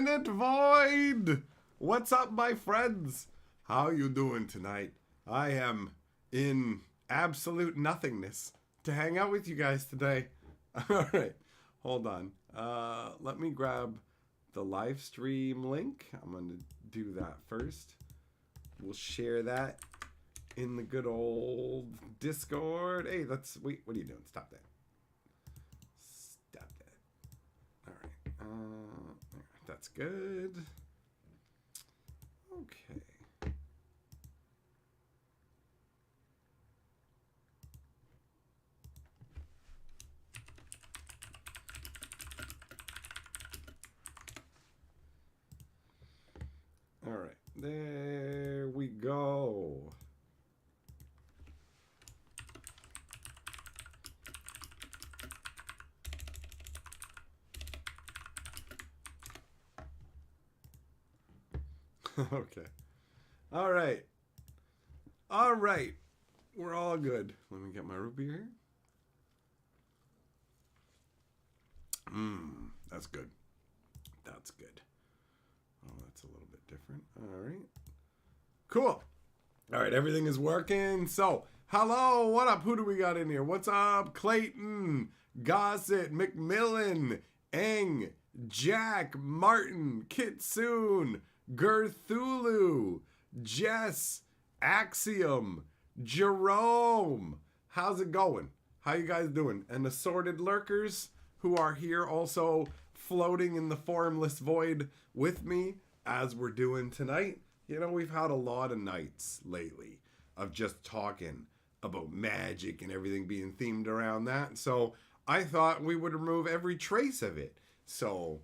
infinite void. What's up, my friends? How you doing tonight? I am in absolute nothingness to hang out with you guys today. All right, hold on. Let me grab the live stream link. I'm going to do that first. We'll share that in the good old Discord. Hey, wait, what are you doing? Stop that. Stop that. All right. That's good. Okay. All right, there we go. Okay. All right. All right. We're all good. Let me get my root beer here. That's good. That's good. Oh, that's a little bit different. All right. Cool. All right, everything is working. So, hello, what up? Who do we got in here? What's up? Clayton, Gossett, McMillan, Eng, Jack, Martin, Kitsune, Gerthulu, Jess, Axiom, Jerome. How's it going? How you guys doing? And assorted lurkers who are here also floating in the formless void with me as we're doing tonight. You know, we've had a lot of nights lately of just talking about magic and everything being themed around that. So I thought we would remove every trace of it. So,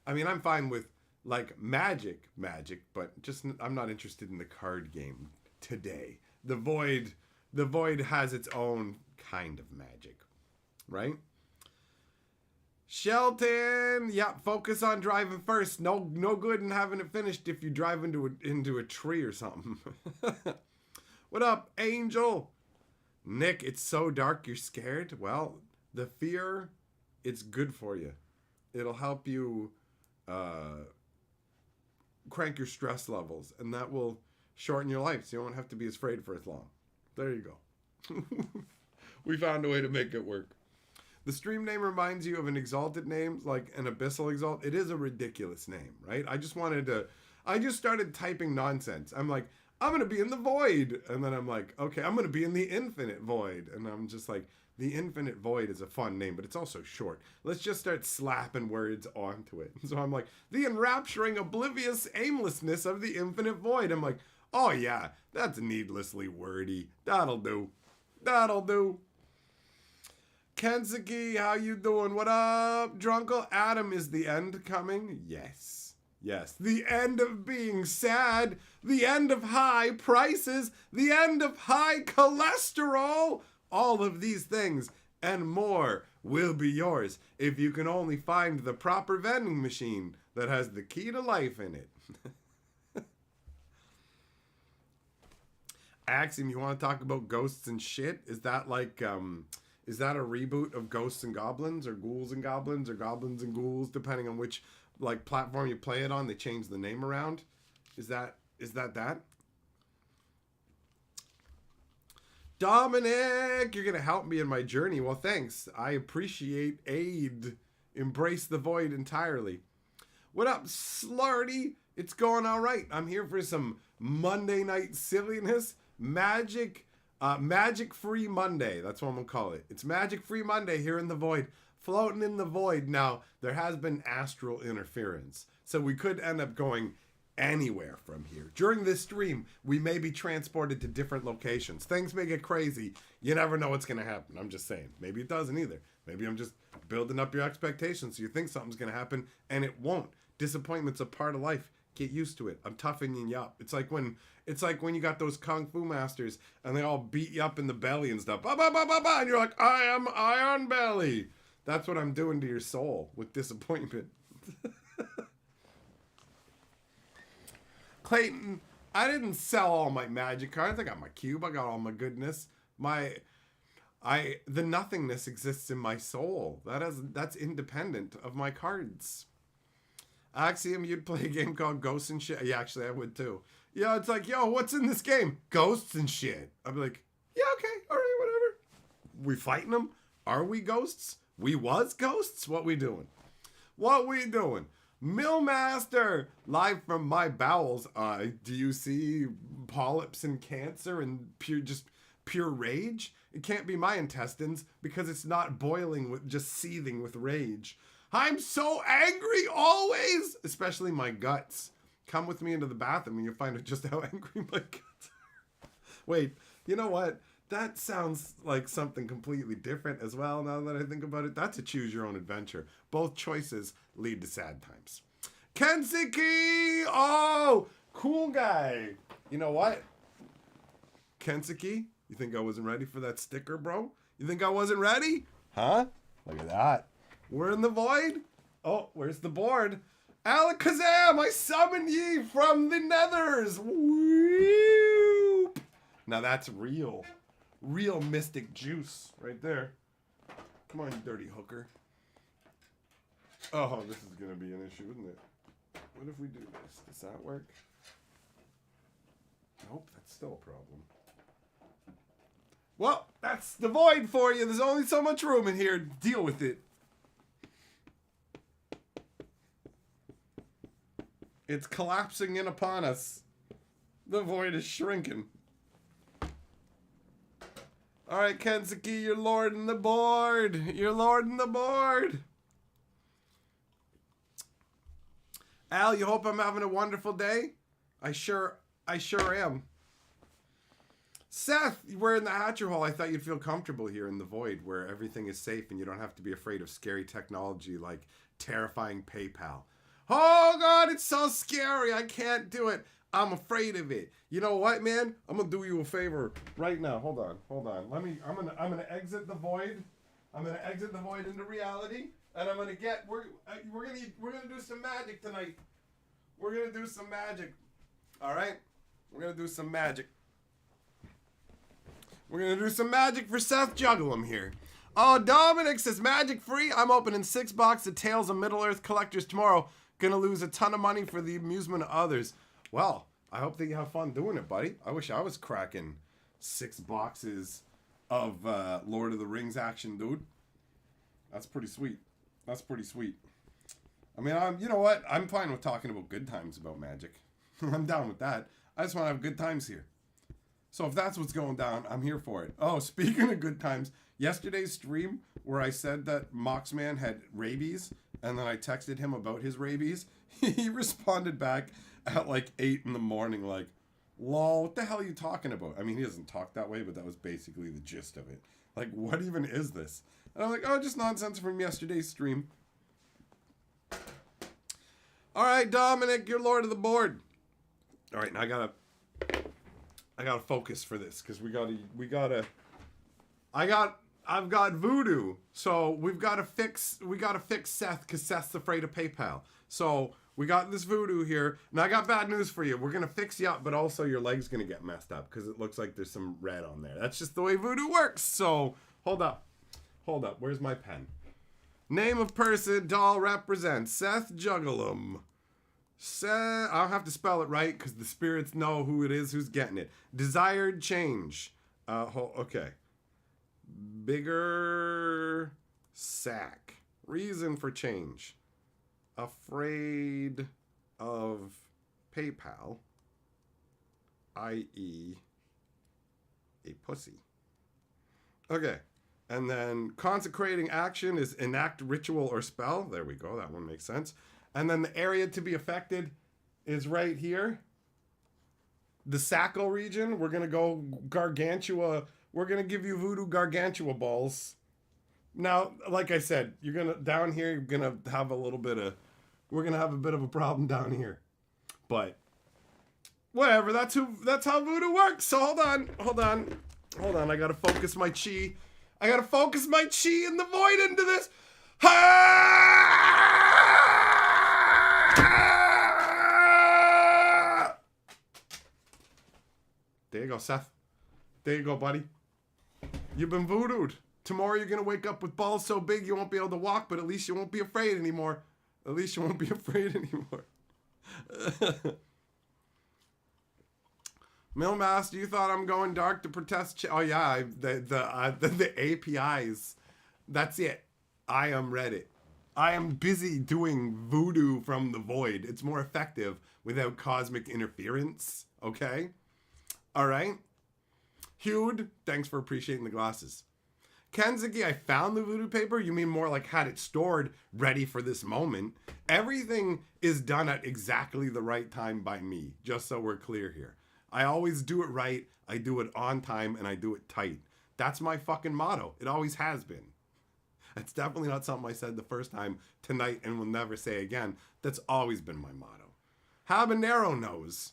I mean, I'm fine with like magic, but just I'm not interested in the card game today. The void has its own kind of magic, right? Shelton, yeah, focus on driving first. No good in having it finished if you drive into a tree or something. What up, Angel? Nick, it's so dark you're scared. Well, the fear, it's good for you. It'll help you crank your stress levels, and that will shorten your life so you won't have to be as afraid for as long. There you go. We found a way to make it work. The stream name reminds you of an exalted name, like an abyssal exalt. It is a ridiculous name, right? I just started typing nonsense. I'm like, I'm going to be in the void. And then I'm like, okay, I'm going to be in the infinite void. And I'm just like, the infinite void is a fun name, but it's also short. Let's just start slapping words onto it. So I'm like, the enrapturing, oblivious aimlessness of the infinite void. I'm like, oh yeah, that's needlessly wordy. That'll do. That'll do. Kensuke, how you doing? What up? Drunkle Adam, is the end coming? Yes. Yes. The end of being sad. The end of high prices. The end of high cholesterol. All of these things and more will be yours if you can only find the proper vending machine that has the key to life in it. Axiom, you want to talk about ghosts and shit? Is that like, is that a reboot of Ghosts and Goblins, or Ghouls and Goblins, or Goblins and Ghouls, depending on which like platform you play it on? They change the name around. Is that? Dominic, you're gonna help me in my journey. Well, thanks. I appreciate aid. Embrace the void entirely. What up, Slarty? It's going all right. I'm here for some Monday night silliness, magic. Magic-free Monday. That's what I'm going to call it. It's Magic-free Monday here in the void. Floating in the void. Now, there has been astral interference. So we could end up going anywhere from here. During this stream, we may be transported to different locations. Things may get crazy. You never know what's going to happen. I'm just saying. Maybe it doesn't either. Maybe I'm just building up your expectations so you think something's going to happen, and it won't. Disappointment's a part of life. Get used to it. I'm toughening you up. It's like when you got those kung fu masters and they all beat you up in the belly and stuff. Bah, bah, bah, bah, bah, and you're like, I am Iron Belly. That's what I'm doing to your soul with disappointment. Clayton, I didn't sell all my magic cards. I got my cube. I got all my goodness. The nothingness exists in my soul. That's independent of my cards. Axiom, you'd play a game called Ghosts and Shit. Yeah, actually, I would too. Yeah, it's like, yo, what's in this game? Ghosts and shit. I'd be like, yeah, okay, all right, whatever. We fighting them? Are we ghosts? We was ghosts? What we doing? What we doing? Millmaster, live from my bowels. Do you see polyps and cancer and pure rage? It can't be my intestines because it's not boiling with just seething with rage. I'm so angry always, especially my guts. Come with me into the bathroom and you'll find out just how angry my guts are. Wait, you know what? That sounds like something completely different as well now that I think about it. That's a choose your own adventure. Both choices lead to sad times. Kensuke! Oh, cool guy. You know what? Kensuke, you think I wasn't ready for that sticker, bro? You think I wasn't ready? Huh? Look at that. We're in the void. Oh, where's the board? Alakazam, I summon ye from the nethers. Whoop. Now that's real mystic juice right there. Come on, you dirty hooker. Oh, this is gonna be an issue, isn't it? What if we do this? Does that work? Nope, that's still a problem. Well, that's the void for you. There's only so much room in here. Deal with it. It's collapsing in upon us. The void is shrinking. All right, Kensuke, you're lording the board. You're lording the board. Al, you hope I'm having a wonderful day? I sure am. Seth, we're in the Hatcher Hole. I thought you'd feel comfortable here in the void where everything is safe and you don't have to be afraid of scary technology like terrifying PayPal. Oh God, it's so scary. I can't do it. I'm afraid of it. You know what, man? I'm gonna do you a favor right now. Hold on. I'm gonna exit the void. I'm gonna exit the void into reality, and I'm gonna get. We're gonna do some magic tonight. We're gonna do some magic. All right. We're gonna do some magic. We're gonna do some magic for Seth Jugglem here. Oh, Dominic says magic free. I'm opening 6 boxes of Tales of Middle-earth Collectors tomorrow. Gonna lose a ton of money for the amusement of others. Well, I hope that you have fun doing it, buddy. I wish I was cracking 6 boxes of Lord of the Rings action, dude. That's pretty sweet. That's pretty sweet. I mean, you know what? I'm fine with talking about good times about magic. I'm down with that. I just want to have good times here. So if that's what's going down, I'm here for it. Oh, speaking of good times, yesterday's stream where I said that Moxman had rabies, and then I texted him about his rabies, he responded back at like 8 in the morning like, lol, what the hell are you talking about? I mean, he doesn't talk that way, but that was basically the gist of it. Like, what even is this? And I'm like, oh, just nonsense from yesterday's stream. All right, Dominic, you're lord of the board. All right, now I gotta focus for this because I've got voodoo, so we gotta fix Seth because Seth's afraid of PayPal. So we got this voodoo here, and I got bad news for you. We're gonna fix you up, but also your leg's gonna get messed up because it looks like there's some red on there. That's just the way voodoo works. So hold up. Where's my pen? Name of person doll represents Seth Jugglem. I'll have to spell it right because the spirits know who it is who's getting it. Desired change. Okay. Bigger sack. Reason for change. Afraid of PayPal, i.e. a pussy. Okay. And then consecrating action is enact ritual or spell. There we go. That one makes sense. And then the area to be affected is right here. The Sackle region. We're going to go Gargantua. We're going to give you voodoo Gargantua balls. Now, like I said, you're going to, down here, you're going to have a little bit of, we're going to have a bit of a problem down here. But, whatever, that's how voodoo works. So hold on. I got to focus my chi. I got to focus my chi in the void into this. There you go, Seth. There you go, buddy. You've been voodooed. Tomorrow you're going to wake up with balls so big you won't be able to walk, but at least you won't be afraid anymore. At least you won't be afraid anymore. Millmaster, you thought I'm going dark to protest? Oh yeah, the APIs. That's it. I am Reddit. I am busy doing voodoo from the void. It's more effective without cosmic interference. Okay? All right? Hude, thanks for appreciating the glasses. Kenzuki, I found the voodoo paper. You mean more like had it stored ready for this moment. Everything is done at exactly the right time by me, just so we're clear here. I always do it right, I do it on time, and I do it tight. That's my fucking motto. It always has been. It's definitely not something I said the first time tonight and will never say again. That's always been my motto. Habanero knows.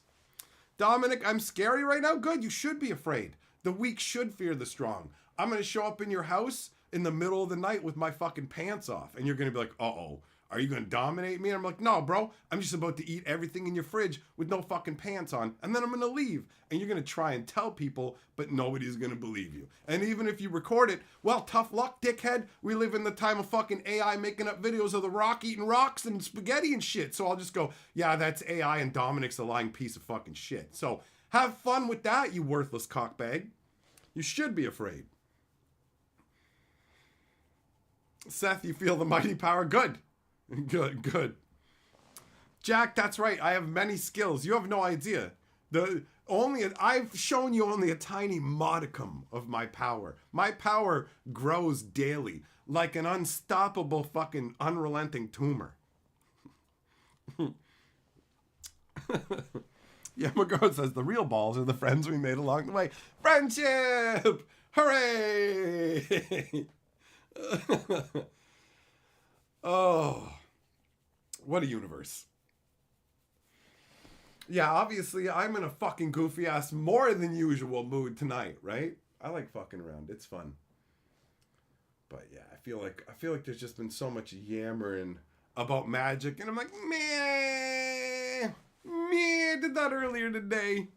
Dominic, I'm scary right now? Good, you should be afraid. The weak should fear the strong. I'm going to show up in your house in the middle of the night with my fucking pants off. And you're going to be like, uh-oh, are you going to dominate me? And I'm like, no, bro, I'm just about to eat everything in your fridge with no fucking pants on. And then I'm going to leave. And you're going to try and tell people, but nobody's going to believe you. And even if you record it, well, tough luck, dickhead. We live in the time of fucking AI making up videos of The Rock eating rocks and spaghetti and shit. So I'll just go, yeah, that's AI and Dominic's a lying piece of fucking shit. So have fun with that, you worthless cockbag. You should be afraid. Seth, you feel the mighty power? Good. Good. Jack, that's right. I have many skills. You have no idea. I've shown you only a tiny modicum of my power. My power grows daily, like an unstoppable fucking unrelenting tumor. Yamago says the real balls are the friends we made along the way. Friendship! Hooray! Oh, what a universe. Yeah, obviously I'm in a fucking goofy ass more than usual mood tonight, right? I like fucking around. It's fun. But yeah, I feel like there's just been so much yammering about magic and I'm like, meh, I did that earlier today.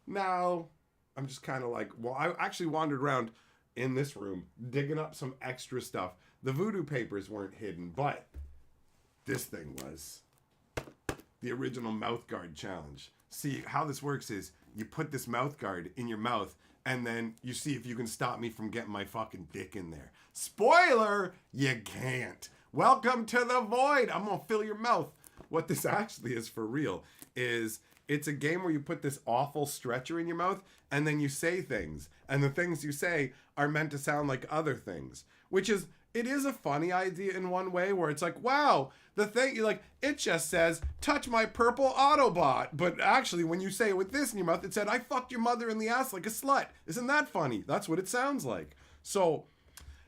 Now I'm just kind of like, well, I actually wandered around in this room digging up some extra stuff. The voodoo papers weren't hidden, but this thing was. The original mouth guard challenge. See, how this works is you put this mouth guard in your mouth and then you see if you can stop me from getting my fucking dick in there. Spoiler, you can't. Welcome to the void. I'm gonna fill your mouth. What this actually is for real is it's a game where you put this awful stretcher in your mouth and then you say things. And the things you say are meant to sound like other things. Which is, it is a funny idea in one way where it's like, wow, the thing, you're like, it just says, touch my purple Autobot. But actually, when you say it with this in your mouth, it said, I fucked your mother in the ass like a slut. Isn't that funny? That's what it sounds like. So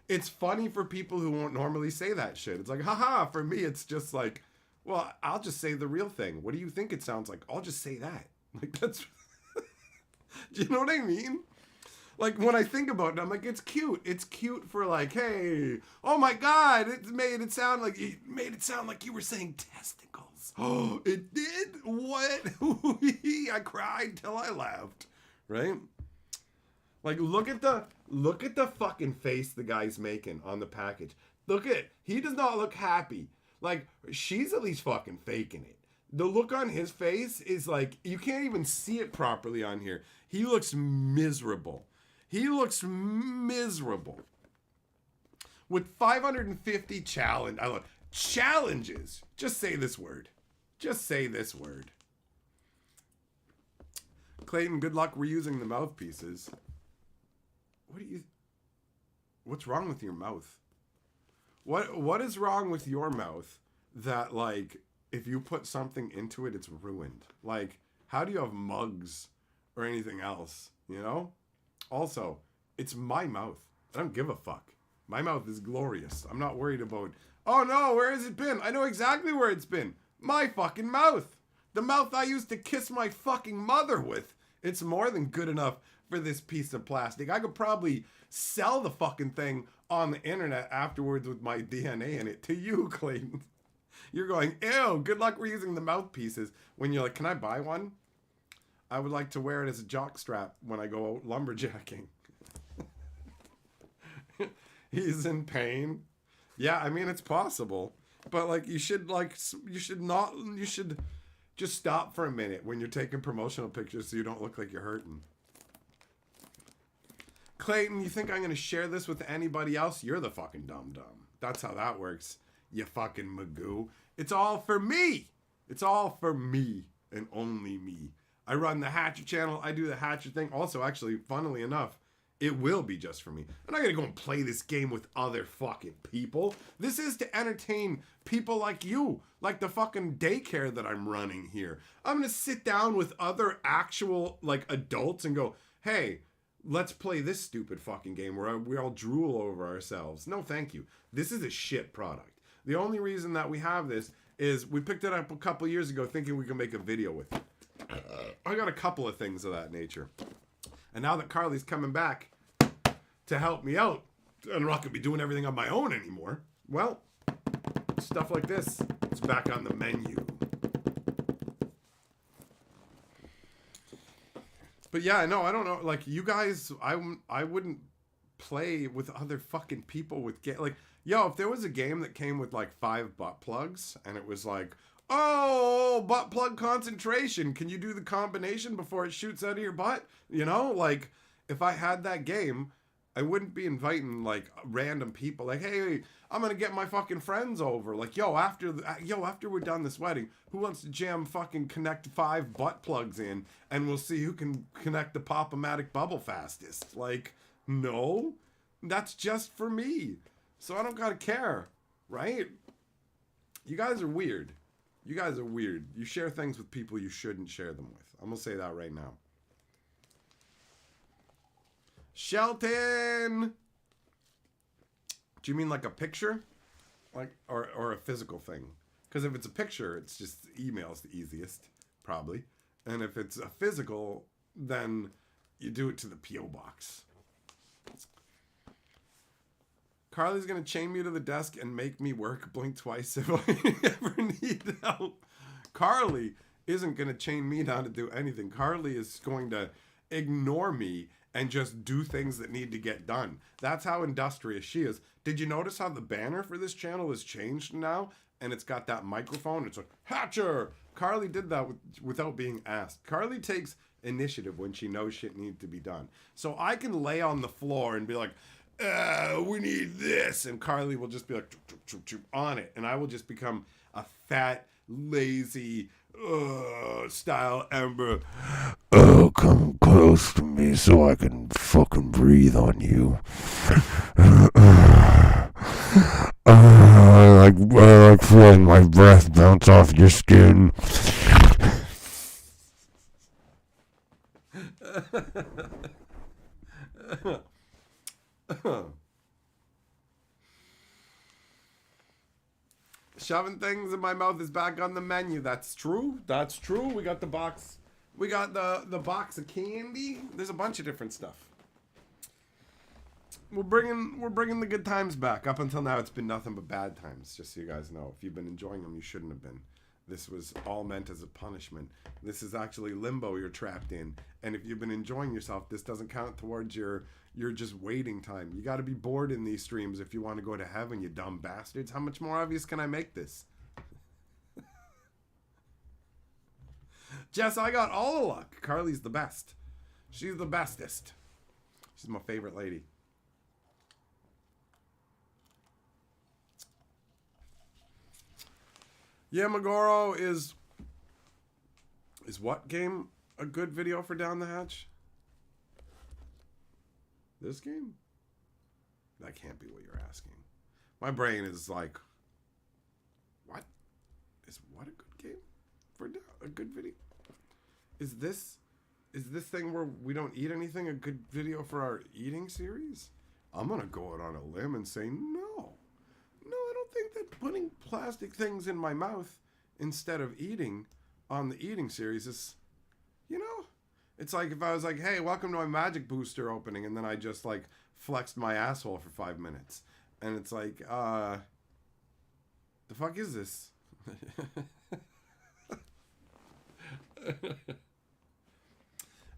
it's funny for people who won't normally say that shit. It's like, haha, for me, it's just like, well, I'll just say the real thing. What do you think it sounds like? I'll just say that. Like, that's, do you know what I mean? Like, when I think about it, I'm like, it's cute. It's cute for like, hey, oh my God, it made it sound like you were saying testicles. Oh, it did? What? I cried till I laughed. Right? Like, look at the fucking face the guy's making on the package. Look at it. He does not look happy. Like, she's at least fucking faking it. The look on his face is like, you can't even see it properly on here. He looks miserable. He looks miserable. With 550 challenges. Just say this word. Just say this word. Clayton, good luck reusing the mouthpieces. What's wrong with your mouth? What is wrong with your mouth that, like, if you put something into it, it's ruined? Like, how do you have mugs or anything else, you know? Also, it's my mouth. I don't give a fuck. My mouth is glorious. I'm not worried about, oh no, where has it been? I know exactly where it's been. My fucking mouth. The mouth I used to kiss my fucking mother with. It's more than good enough for this piece of plastic. I could probably sell the fucking thing on the internet afterwards with my DNA in it to you, Clayton. You're going, ew, good luck reusing the mouthpieces. When you're like, can I buy one? I would like to wear it as a jock strap when I go out lumberjacking. He's in pain. Yeah, I mean, it's possible. But like you should just stop for a minute when you're taking promotional pictures so you don't look like you're hurting. Clayton, you think I'm going to share this with anybody else? You're the fucking dum-dum. That's how that works, you fucking magoo. It's all for me. It's all for me and only me. I run the Hatcher channel. I do the Hatcher thing. Also, actually, funnily enough, it will be just for me. I'm not going to go and play this game with other fucking people. This is to entertain people like you, like the fucking daycare that I'm running here. I'm going to sit down with other actual, like, adults and go, hey, let's play this stupid fucking game where we all drool over ourselves. No, thank you. This is a shit product. The only reason that we have this is we picked it up a couple years ago thinking we could make a video with it. I got a couple of things of that nature. And now that Carly's coming back to help me out, I'm not going to be doing everything on my own anymore. Well, stuff like this is back on the menu. But yeah, no, I don't know. Like, you guys, I wouldn't play with other fucking people with like, yo, if there was a game that came with like 5 butt plugs and it was like, oh, butt plug concentration, can you do the combination before it shoots out of your butt? You know, like, if I had that game, I wouldn't be inviting like random people like, hey, I'm gonna get my fucking friends over. Like, yo, after we're done this wedding, who wants to jam fucking connect 5 butt plugs in and we'll see who can connect the Pop-O-Matic bubble fastest? Like, no, that's just for me. So I don't gotta care, right? You guys are weird. You guys are weird. You share things with people you shouldn't share them with. I'm gonna say that right now. Shelton! Do you mean like a picture? Like, or a physical thing? Because if it's a picture, it's just email's the easiest, probably. And if it's a physical, then you do it to the P.O. box. Carly's going to chain me to the desk and make me work. Blink twice if I ever need help. Carly isn't going to chain me down to do anything. Carly is going to ignore me and just do things that need to get done. That's how industrious she is. Did you notice how the banner for this channel has changed now? And it's got that microphone. It's like, Hatcher! Carly did that without being asked. Carly takes initiative when she knows shit needs to be done. So I can lay on the floor and be like, we need this. And Carly will just be like, choop, choop, choop, on it. And I will just become a fat, lazy, style Ember. Oh, come close to me so I can fucking breathe on you. I like feeling my breath bounce off your skin. Shoving things in my mouth is back on the menu. That's true. That's true. We got the box. We got the box of candy. There's a bunch of different stuff. We're bringing the good times back. Up until now, it's been nothing but bad times. Just so you guys know, if you've been enjoying them, you shouldn't have been. This was all meant as a punishment. This is actually limbo you're trapped in. And if you've been enjoying yourself, this doesn't count towards your just waiting time. You got to be bored in these streams if you want to go to heaven, you dumb bastards. How much more obvious can I make this? Jess, I got all the luck. Carly's the best. She's the bestest. She's my favorite lady. Yeah, Magoro is what game a good video for Down the Hatch? This game? That can't be what you're asking. My brain is like, what? Is what a good game for a good video? Is this thing where we don't eat anything a good video for our eating series? I'm gonna go out on a limb and say no. I don't think that putting plastic things in my mouth instead of eating on the eating series is, it's like if I was like, hey, welcome to my Magic Booster opening, and then I just like flexed my asshole for 5 minutes. And it's like, the fuck is this?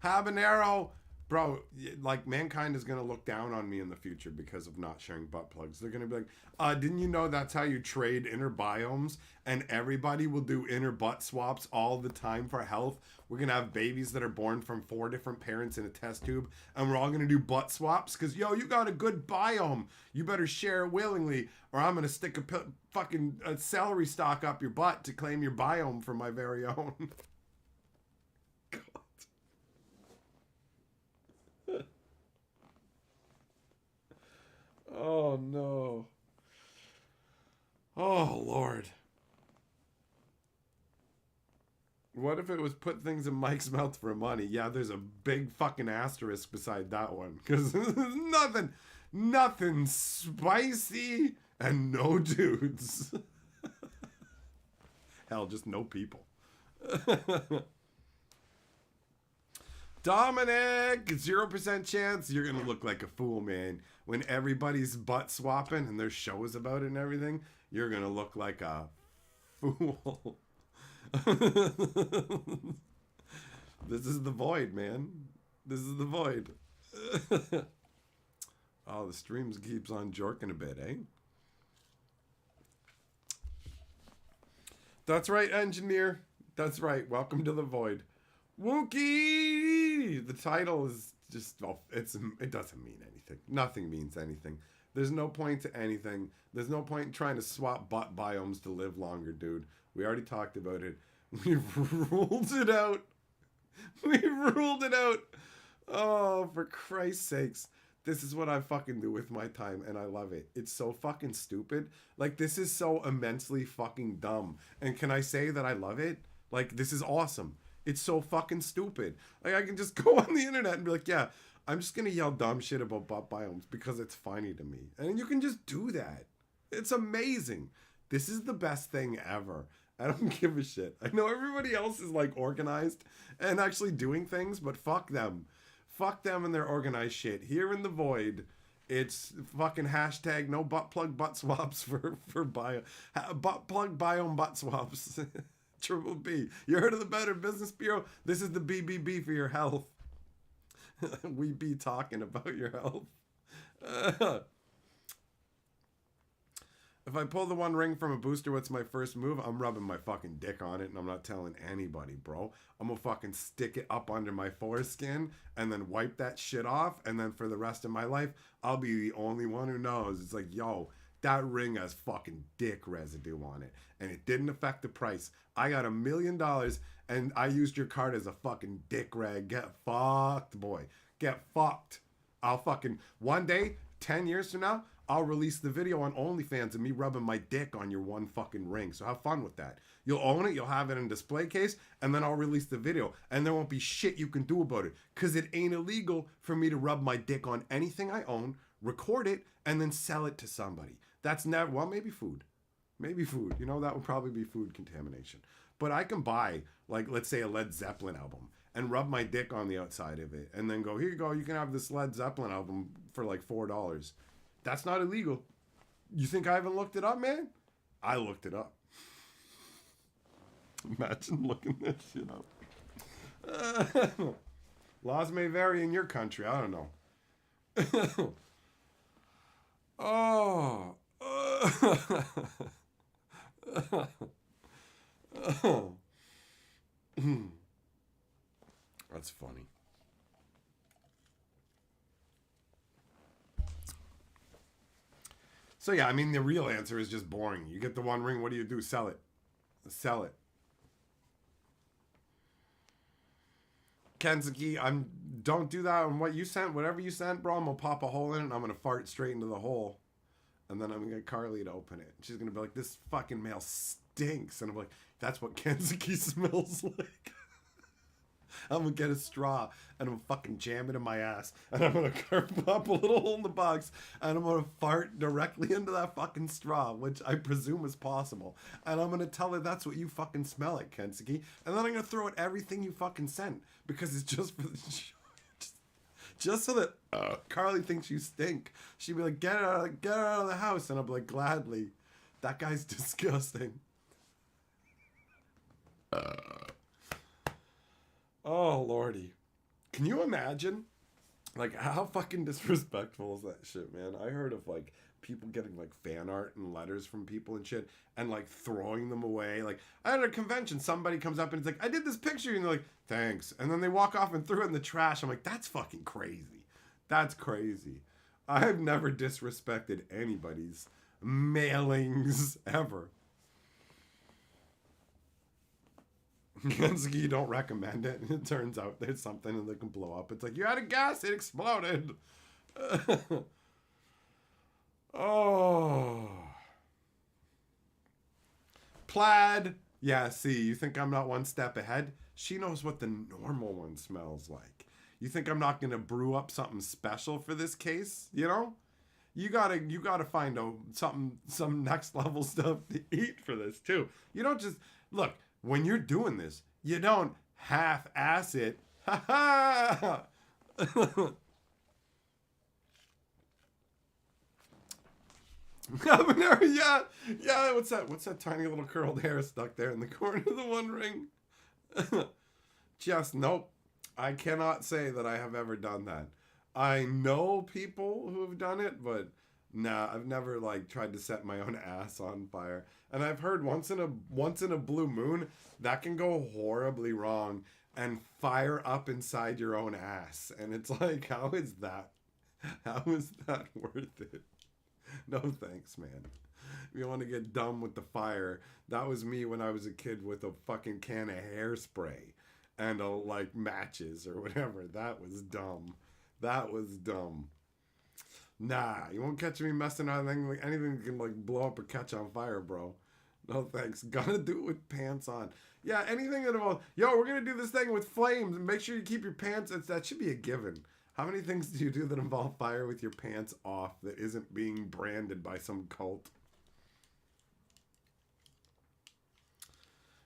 Habanero, Bro, like, mankind is going to look down on me in the future because of not sharing butt plugs. They're going to be like, didn't you know that's how you trade inner biomes? And everybody will do inner butt swaps all the time for health. We're going to have babies that are born from 4 different parents in a test tube. And we're all going to do butt swaps because, yo, you got a good biome. You better share it willingly. Or I'm going to stick a celery stalk up your butt to claim your biome for my very own. Oh, no. Oh, Lord. What if it was put things in Mike's mouth for money? Yeah, there's a big fucking asterisk beside that one. Because nothing spicy and no dudes. Hell, just no people. Dominic, 0% chance you're going to look like a fool, man. When everybody's butt swapping and there's shows about it and everything, you're going to look like a fool. This is the void, man. This is the void. Oh, the streams keeps on jorking a bit, eh? That's right, engineer. That's right. Welcome to the void. Wookie! The title is just, it doesn't mean anything. Nothing means anything. There's no point to anything. There's no point in trying to swap butt biomes to live longer, dude. We already talked about it. We've ruled it out. We've ruled it out. Oh, for Christ's sakes. This is what I fucking do with my time, and I love it. It's so fucking stupid. Like, this is so immensely fucking dumb. And can I say that I love it? Like, this is awesome. It's so fucking stupid. Like, I can just go on the internet and be like, yeah, I'm just going to yell dumb shit about butt biomes because it's funny to me. And you can just do that. It's amazing. This is the best thing ever. I don't give a shit. I know everybody else is, like, organized and actually doing things, but fuck them. Fuck them and their organized shit. Here in the void, it's fucking hashtag no butt plug butt swaps for butt plug biome butt swaps. Triple B. You heard of the Better Business Bureau? This is the BBB for your health. We be talking about your health. If I pull the one ring from a booster, what's my first move? I'm rubbing my fucking dick on it and I'm not telling anybody, bro. I'm gonna fucking stick it up under my foreskin and then wipe that shit off. And then for the rest of my life, I'll be the only one who knows. It's like, yo, that ring has fucking dick residue on it. And it didn't affect the price. I got $1 million and I used your card as a fucking dick rag. Get fucked, boy. Get fucked. I'll fucking, one day, 10 years from now, I'll release the video on OnlyFans of me rubbing my dick on your one fucking ring. So have fun with that. You'll own it, you'll have it in a display case, and then I'll release the video. And there won't be shit you can do about it. Because it ain't illegal for me to rub my dick on anything I own, record it, and then sell it to somebody. That's never, well, maybe food. Maybe food. You know, that would probably be food contamination. But I can buy, like, let's say a Led Zeppelin album and rub my dick on the outside of it and then go, here you go, you can have this Led Zeppelin album for like $4. That's not illegal. You think I haven't looked it up, man? I looked it up. Imagine looking that shit up. Laws may vary in your country. I don't know. Oh. That's funny. So yeah, I mean, the real answer is just boring. You get the one ring, what do you do? Sell it. Sell it. Kenzuki, don't do that on what you sent. Whatever you sent, bro, I'm gonna pop a hole in it and I'm gonna fart straight into the hole. And then I'm gonna get Carly to open it. She's gonna be like, this fucking mail stinks. And I'm like, that's what Kenzuki smells like. I'm gonna get a straw and I'm gonna fucking jam it in my ass. And I'm gonna carve up a little hole in the box and I'm gonna fart directly into that fucking straw, which I presume is possible. And I'm gonna tell her that's what you fucking smell like, Kensuke. And then I'm gonna throw out everything you fucking sent because it's just for the show. Just so that Carly thinks you stink. She'd be like, get her out of the house. And I'll be like, gladly. That guy's disgusting. Oh, Lordy. Can you imagine Like, how fucking disrespectful is that shit, man? I heard of, like, people getting, like, fan art and letters from people and shit and, like, throwing them away. Like, I had a convention, somebody comes up and it's like, I did this picture, and they're like, thanks. And then they walk off and threw it in the trash. I'm like, that's fucking crazy. That's crazy. I've never disrespected anybody's mailings ever. You don't recommend it. It turns out there's something that can blow up. It's like, you had a gas, it exploded. Oh. Plaid. Yeah, see, you think I'm not one step ahead? She knows what the normal one smells like. You think I'm not going to brew up something special for this case? You know? You gotta find some next level stuff to eat for this too. You don't just look. When you're doing this, you don't half-ass it. Ha ha! Yeah, yeah. What's that? What's that tiny little curled hair stuck there in the corner of the One Ring? Just nope. I cannot say that I have ever done that. I know people who have done it, but nah, I've never like tried to set my own ass on fire. And I've heard once in a blue moon that can go horribly wrong and fire up inside your own ass. And it's like, how is that worth it? No thanks, man. If you want to get dumb with the fire, that was me when I was a kid with a fucking can of hairspray and like matches or whatever. That was dumb. That was dumb. Nah, you won't catch me messing on anything that can like blow up or catch on fire, bro. No thanks. Gotta do it with pants on. Yeah, anything that involves, yo, we're gonna do this thing with flames and make sure you keep your pants. That should be a given. How many things do you do that involve fire with your pants off that isn't being branded by some cult?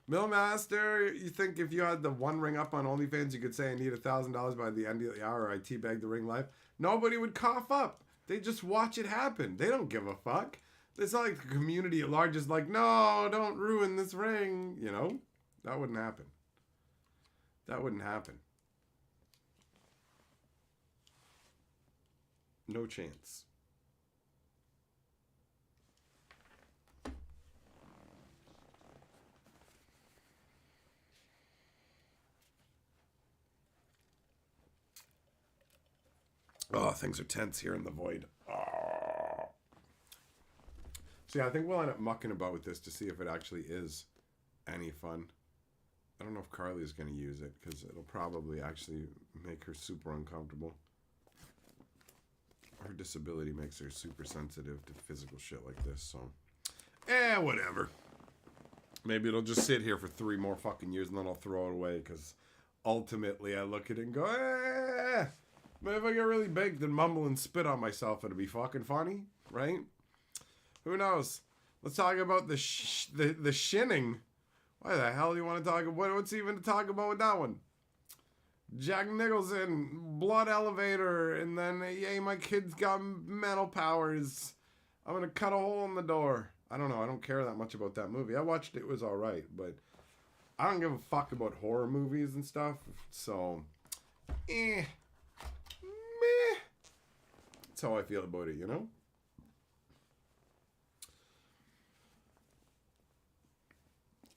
Millmaster, you think if you had the One Ring up on OnlyFans, you could say I need $1,000 by the end of the hour, or I teabag the ring live? Nobody would cough up. They just watch it happen. They don't give a fuck. It's not like the community at large is like, no, don't ruin this ring. You know? That wouldn't happen. That wouldn't happen. No chance. Oh, things are tense here in the void. Oh. So yeah, I think we'll end up mucking about with this to see if it actually is any fun. I don't know if Carly's going to use it because it'll probably actually make her super uncomfortable. Her disability makes her super sensitive to physical shit like this, so... whatever. Maybe it'll just sit here for 3 more fucking years and then I'll throw it away because ultimately I look at it and go, But if I get really big, then mumble and spit on myself, it'll be fucking funny, right? Who knows? Let's talk about the shinning. Why the hell do you want to talk about? What's even to talk about with that one? Jack Nicholson, blood elevator, and then, yay, my kid's got mental powers. I'm going to cut a hole in the door. I don't know. I don't care that much about that movie. I watched it. It was all right, but I don't give a fuck about horror movies and stuff. So, Meh. That's how I feel about it, you know?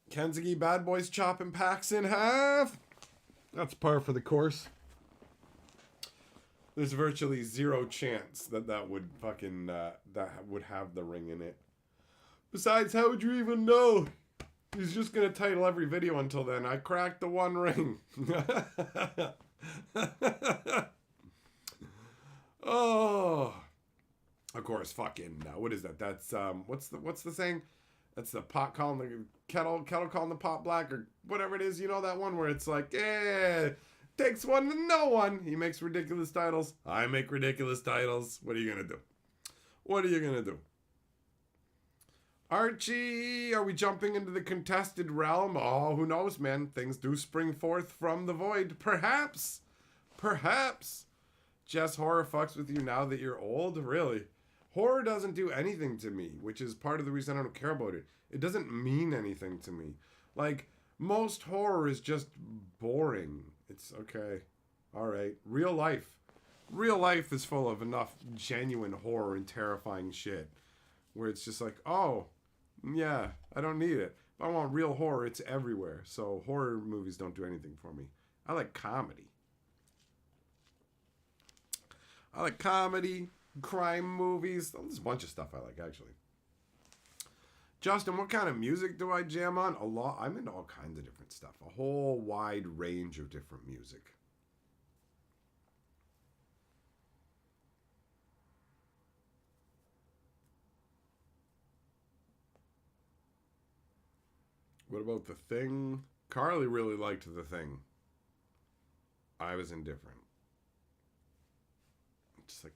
Kentucky bad boys chopping packs in half. That's par for the course. There's virtually zero chance that would fucking that would have the ring in it. Besides, how would you even know? He's just gonna title every video until then, I cracked the One Ring. Oh, of course, fucking what is that? That's what's the saying? That's the pot calling the kettle calling the pot black, or whatever it is. You know that one where it's like, takes one to know one. He makes ridiculous titles. I make ridiculous titles. What are you gonna do? What are you gonna do? Archie, are we jumping into the contested realm? Oh, who knows, man? Things do spring forth from the void. Perhaps. Just horror fucks with you now that you're old? Really? Horror doesn't do anything to me, which is part of the reason I don't care about it. It doesn't mean anything to me. Like, most horror is just boring. It's okay. All right. Real life. real life is full of enough genuine horror and terrifying shit where it's just like, oh, yeah, I don't need it. If I want real horror, it's everywhere. So horror movies don't do anything for me. I like comedy. I like comedy, crime movies. There's a bunch of stuff I like, actually. Justin, what kind of music do I jam on? A lot. I'm into all kinds of different stuff. A whole wide range of different music. What about The Thing? Carly really liked The Thing. I was indifferent. Just like,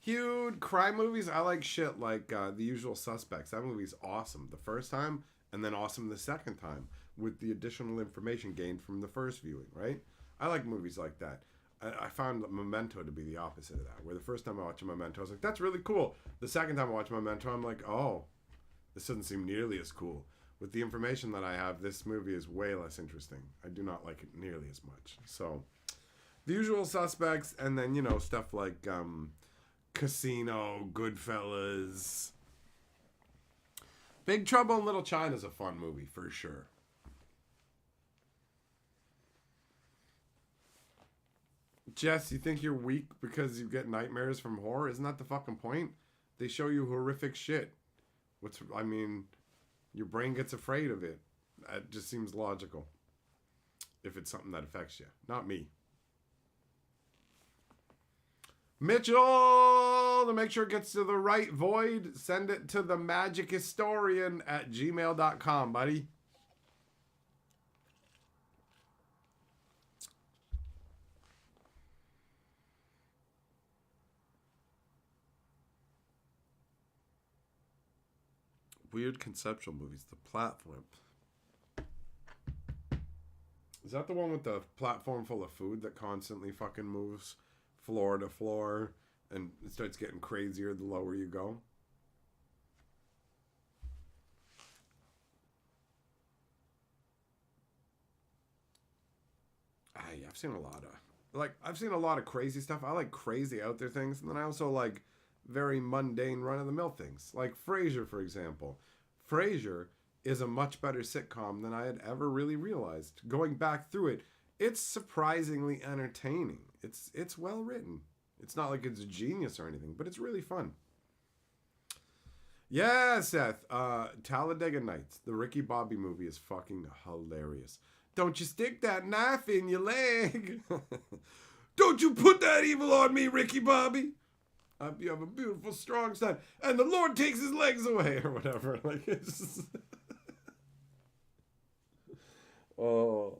Huge crime movies. I like shit like The Usual Suspects. That movie's awesome the first time, and then awesome the second time with the additional information gained from the first viewing, right? I like movies like that. I found Memento to be the opposite of that, where the first time I watched Memento, I was like, that's really cool. The second time I watched Memento, I'm like, oh, this doesn't seem nearly as cool. With the information that I have, this movie is way less interesting. I do not like it nearly as much. So, The Usual Suspects, and then, stuff like Casino, Goodfellas. Big Trouble in Little China is a fun movie, for sure. Jess, you think you're weak because you get nightmares from horror? Isn't that the fucking point? They show you horrific shit. Your brain gets afraid of it. It just seems logical. If it's something that affects you. Not me. Mitchell, to make sure it gets to the right void, send it to themagichistorian@gmail.com, buddy. Weird conceptual movies. The Platform. Is that the one with the platform full of food that constantly fucking moves floor to floor and it starts getting crazier the lower you go? I've seen a lot of crazy stuff. I like crazy out there things, and then I also like very mundane run-of-the-mill things. Like Frasier, for example. Frasier is a much better sitcom than I had ever really realized. Going back through it, it's surprisingly entertaining. It's well written. It's not like it's a genius or anything, but it's really fun. Yeah, Seth. Talladega Nights, the Ricky Bobby movie, is fucking hilarious. Don't you stick that knife in your leg. Don't you put that evil on me, Ricky Bobby. You have a beautiful, strong son, and the Lord takes his legs away, or whatever. Like, it's just... Oh.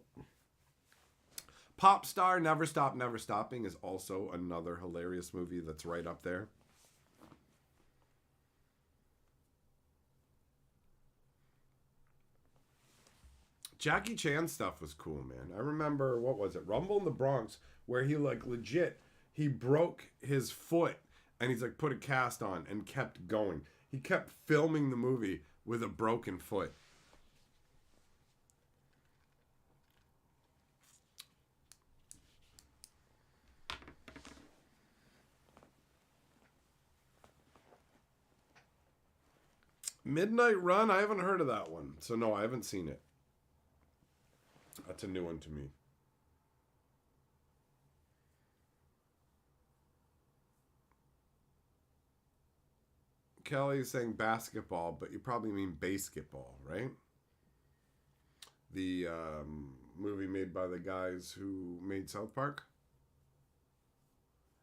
Pop Star, Never Stop, Never Stopping is also another hilarious movie that's right up there. Jackie Chan stuff was cool, man. I remember, what was it? Rumble in the Bronx, where he he broke his foot and he's like put a cast on and kept going. He kept filming the movie with a broken foot. Midnight Run? I haven't heard of that one. So no, I haven't seen it. That's a new one to me. Kelly's saying basketball, but you probably mean basketball, right? The movie made by the guys who made South Park.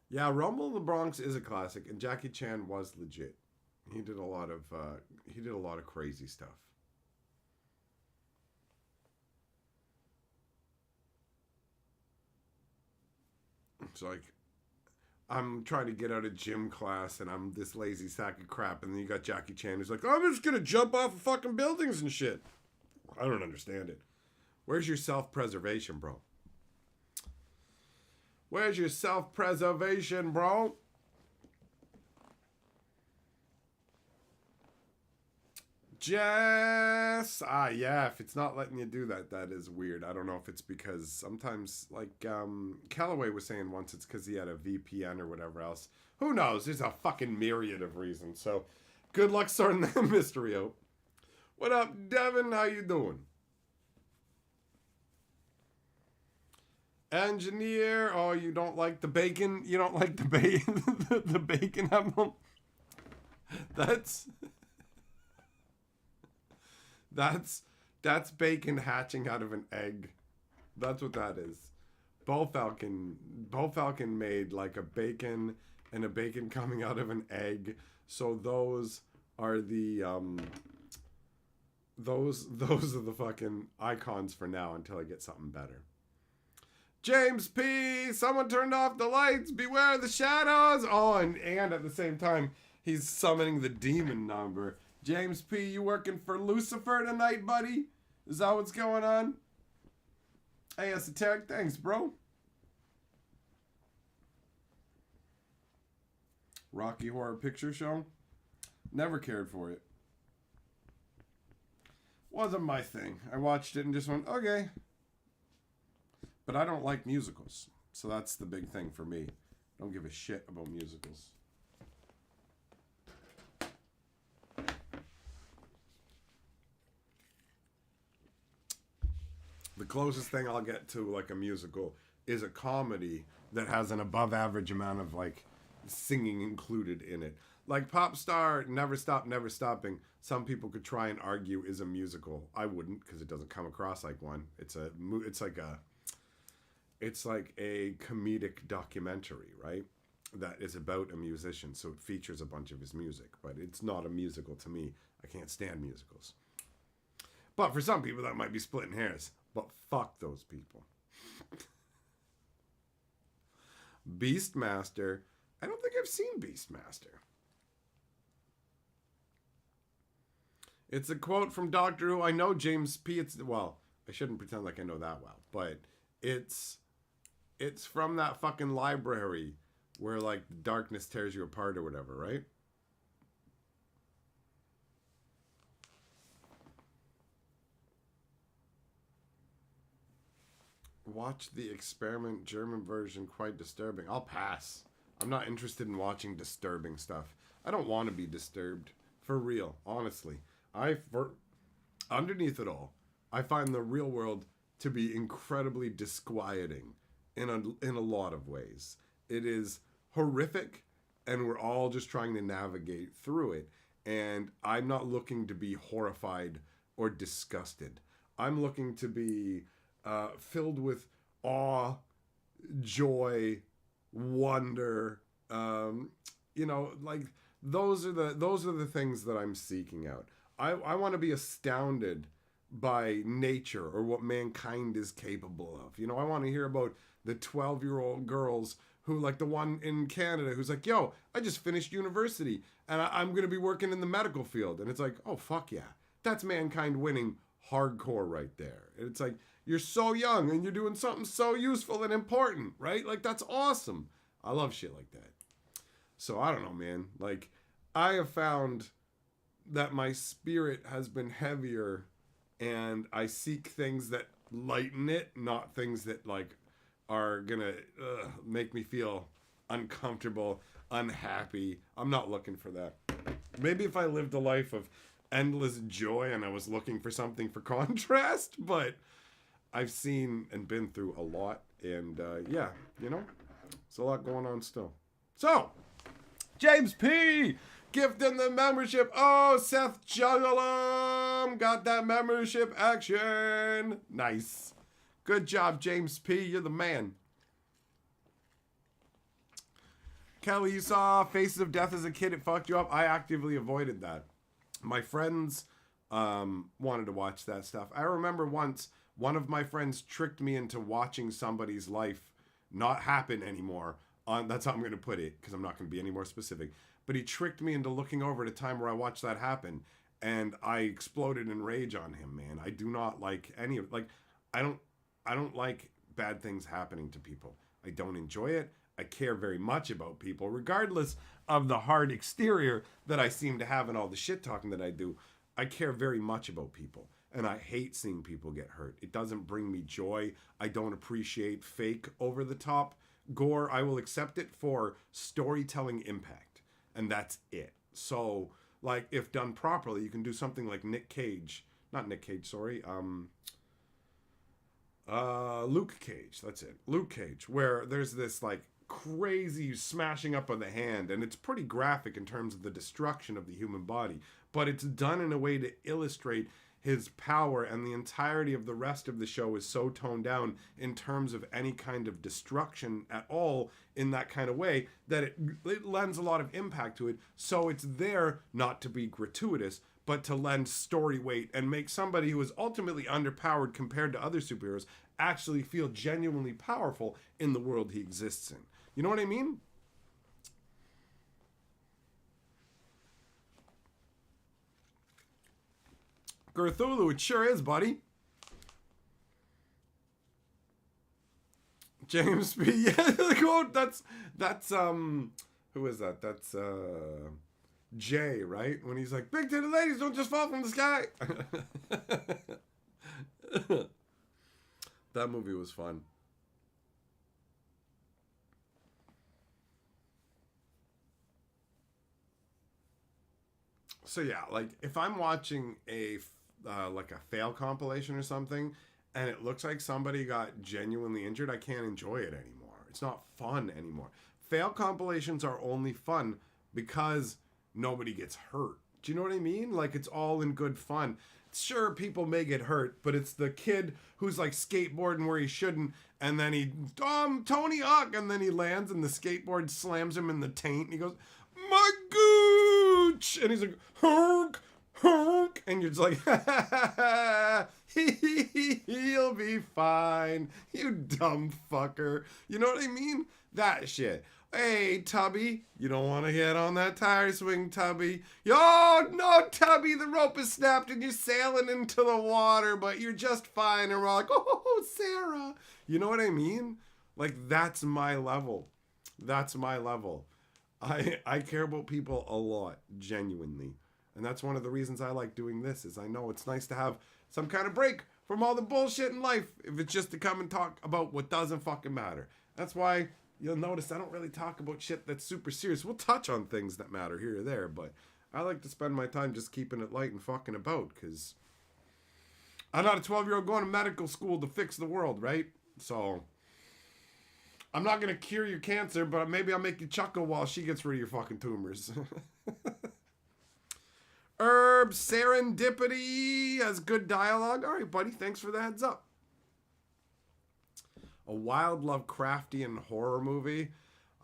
Yeah, Rumble in the Bronx is a classic, and Jackie Chan was legit. He did a lot of crazy stuff. It's like, I'm trying to get out of gym class and I'm this lazy sack of crap, and then you got Jackie Chan who's like, I'm just gonna jump off of fucking buildings and shit. I don't understand it. Where's your self-preservation, bro? Where's your self-preservation, bro? Jess! Yeah, if it's not letting you do that, that is weird. I don't know if it's because sometimes, like, Callaway was saying once it's because he had a VPN or whatever else. Who knows? There's a fucking myriad of reasons. So, good luck sorting that mystery out. What up, Devin? How you doing? Engineer, oh, you don't like the bacon? You don't like the bacon? The bacon apple? That's bacon hatching out of an egg. That's what that is. Bo Falcon made like a bacon and a bacon coming out of an egg. So those are the those are the fucking icons for now until I get something better. James P, someone turned off the lights. Beware the shadows. Oh, and at the same time, he's summoning the demon number. James P, you working for Lucifer tonight, buddy? Is that what's going on? Hey, Esoteric, thanks, bro. Rocky Horror Picture Show? Never cared for it. Wasn't my thing. I watched it and just went, okay. But I don't like musicals. So that's the big thing for me. Don't give a shit about musicals. The closest thing I'll get to like a musical is a comedy that has an above average amount of like singing included in it. Like Pop Star, Never Stop, Never Stopping, some people could try and argue is a musical. I wouldn't, because it doesn't come across like one. It's like a comedic documentary, right? That is about a musician, so it features a bunch of his music, but it's not a musical to me. I can't stand musicals. But for some people, that might be splitting hairs. But fuck those people. Beastmaster. I don't think I've seen Beastmaster. It's a quote from Doctor Who. I know James P. Well, I shouldn't pretend like I know that well, but it's from that fucking library where like darkness tears you apart or whatever, right? Watch The Experiment German version, quite disturbing. I'll pass. I'm not interested in watching disturbing stuff. I don't want to be disturbed. For real, honestly. Underneath it all, I find the real world to be incredibly disquieting in a lot of ways. It is horrific, and we're all just trying to navigate through it. And I'm not looking to be horrified or disgusted. I'm looking to be filled with awe, joy, wonder. Like those are the things that I'm seeking out. I want to be astounded by nature or what mankind is capable of. I want to hear about the 12-year-old girls who, like the one in Canada who's like, yo, I just finished university and I'm going to be working in the medical field. And it's like, oh, fuck yeah. That's mankind winning hardcore right there. And it's like, you're so young and you're doing something so useful and important, right? Like, that's awesome. I love shit like that. So I don't know, man. Like, I have found that my spirit has been heavier and I seek things that lighten it, not things that like are gonna make me feel uncomfortable, unhappy. I'm not looking for that. Maybe if I lived a life of endless joy and I was looking for something for contrast, but I've seen and been through a lot, and yeah, it's a lot going on still. So, James P. gifting the membership. Oh, Seth Juggalum got that membership action. Nice. Good job, James P. You're the man. Kelly, you saw Faces of Death as a kid. It fucked you up. I actively avoided that. My friends wanted to watch that stuff. I remember once one of my friends tricked me into watching somebody's life not happen anymore. That's how I'm going to put it, because I'm not going to be any more specific. But he tricked me into looking over at a time where I watched that happen, and I exploded in rage on him, man. I do not like any of like I don't like bad things happening to people. I don't enjoy it. I care very much about people, regardless of the hard exterior that I seem to have and all the shit talking that I do. I care very much about people, and I hate seeing people get hurt. It doesn't bring me joy. I don't appreciate fake, over the top gore. I will accept it for storytelling impact, and that's it. So, like, if done properly, you can do something like Luke Cage, that's it. Luke Cage, where there's this, like, crazy smashing up of the hand, and it's pretty graphic in terms of the destruction of the human body, but it's done in a way to illustrate his power, and the entirety of the rest of the show is so toned down in terms of any kind of destruction at all in that kind of way that it lends a lot of impact to it. So it's there not to be gratuitous, but to lend story weight and make somebody who is ultimately underpowered compared to other superheroes actually feel genuinely powerful in the world he exists in. You know what I mean? Cthulhu, it sure is, buddy. James B. Yeah, the quote. That's who is that? That's Jay, right? When he's like, "Big titty ladies don't just fall from the sky." That movie was fun. So yeah, like if I'm watching a like a fail compilation or something, and it looks like somebody got genuinely injured, I can't enjoy it anymore. It's not fun anymore. Fail compilations are only fun because nobody gets hurt. Do you know what I mean? Like, it's all in good fun. Sure, people may get hurt, but it's the kid who's like skateboarding where he shouldn't, and then Tony Hawk, and then he lands and the skateboard slams him in the taint, and he goes, "My gooch!" And he's like, "Honk, honk," and you're just like, he'll be fine, you dumb fucker. You know what I mean? That shit. Hey, Tubby, you don't want to hit on that tire swing, Tubby. Oh, no, Tubby, the rope is snapped and you're sailing into the water, but you're just fine. And we're like, oh, Sarah. You know what I mean? Like, that's my level. That's my level. I care about people a lot, genuinely. And that's one of the reasons I like doing this, is I know it's nice to have some kind of break from all the bullshit in life, if it's just to come and talk about what doesn't fucking matter. That's why you'll notice I don't really talk about shit that's super serious. We'll touch on things that matter here or there, but I like to spend my time just keeping it light and fucking about, because I'm not a 12-year-old going to medical school to fix the world, right? So I'm not going to cure your cancer, but maybe I'll make you chuckle while she gets rid of your fucking tumors. Herb Serendipity has good dialogue. All right, buddy, thanks for the heads up. A wild Lovecraftian horror movie.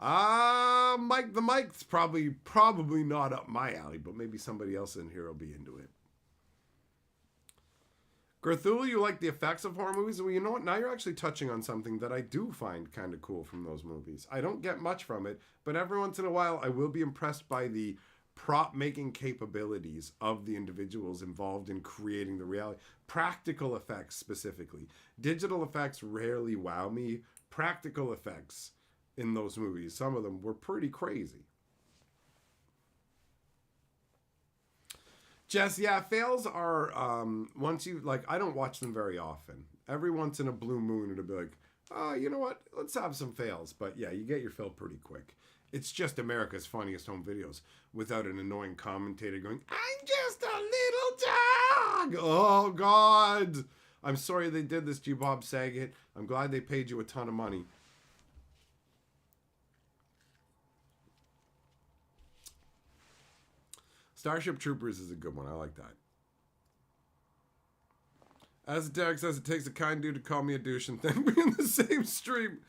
Mike the Mike's probably not up my alley, but maybe somebody else in here will be into it. Cthulhu, you like the effects of horror movies? Well, you know what? Now you're actually touching on something that I do find kind of cool from those movies. I don't get much from it, but every once in a while I will be impressed by the prop making capabilities of the individuals involved in creating the reality. Practical effects specifically. Digital effects rarely wow me. Practical effects in those movies, some of them were pretty crazy. Jess, yeah, fails are, once you, like, I don't watch them very often. Every once in a blue moon it'll be like, oh, you know what, let's have some fails. But yeah, you get your fill pretty quick. It's just America's Funniest Home Videos without an annoying commentator going, "I'm just a little dog." Oh, God. I'm sorry they did this to you, Bob Saget. I'm glad they paid you a ton of money. Starship Troopers is a good one. I like that. As Derek says, it takes a kind dude to call me a douche and thank me in the same stream.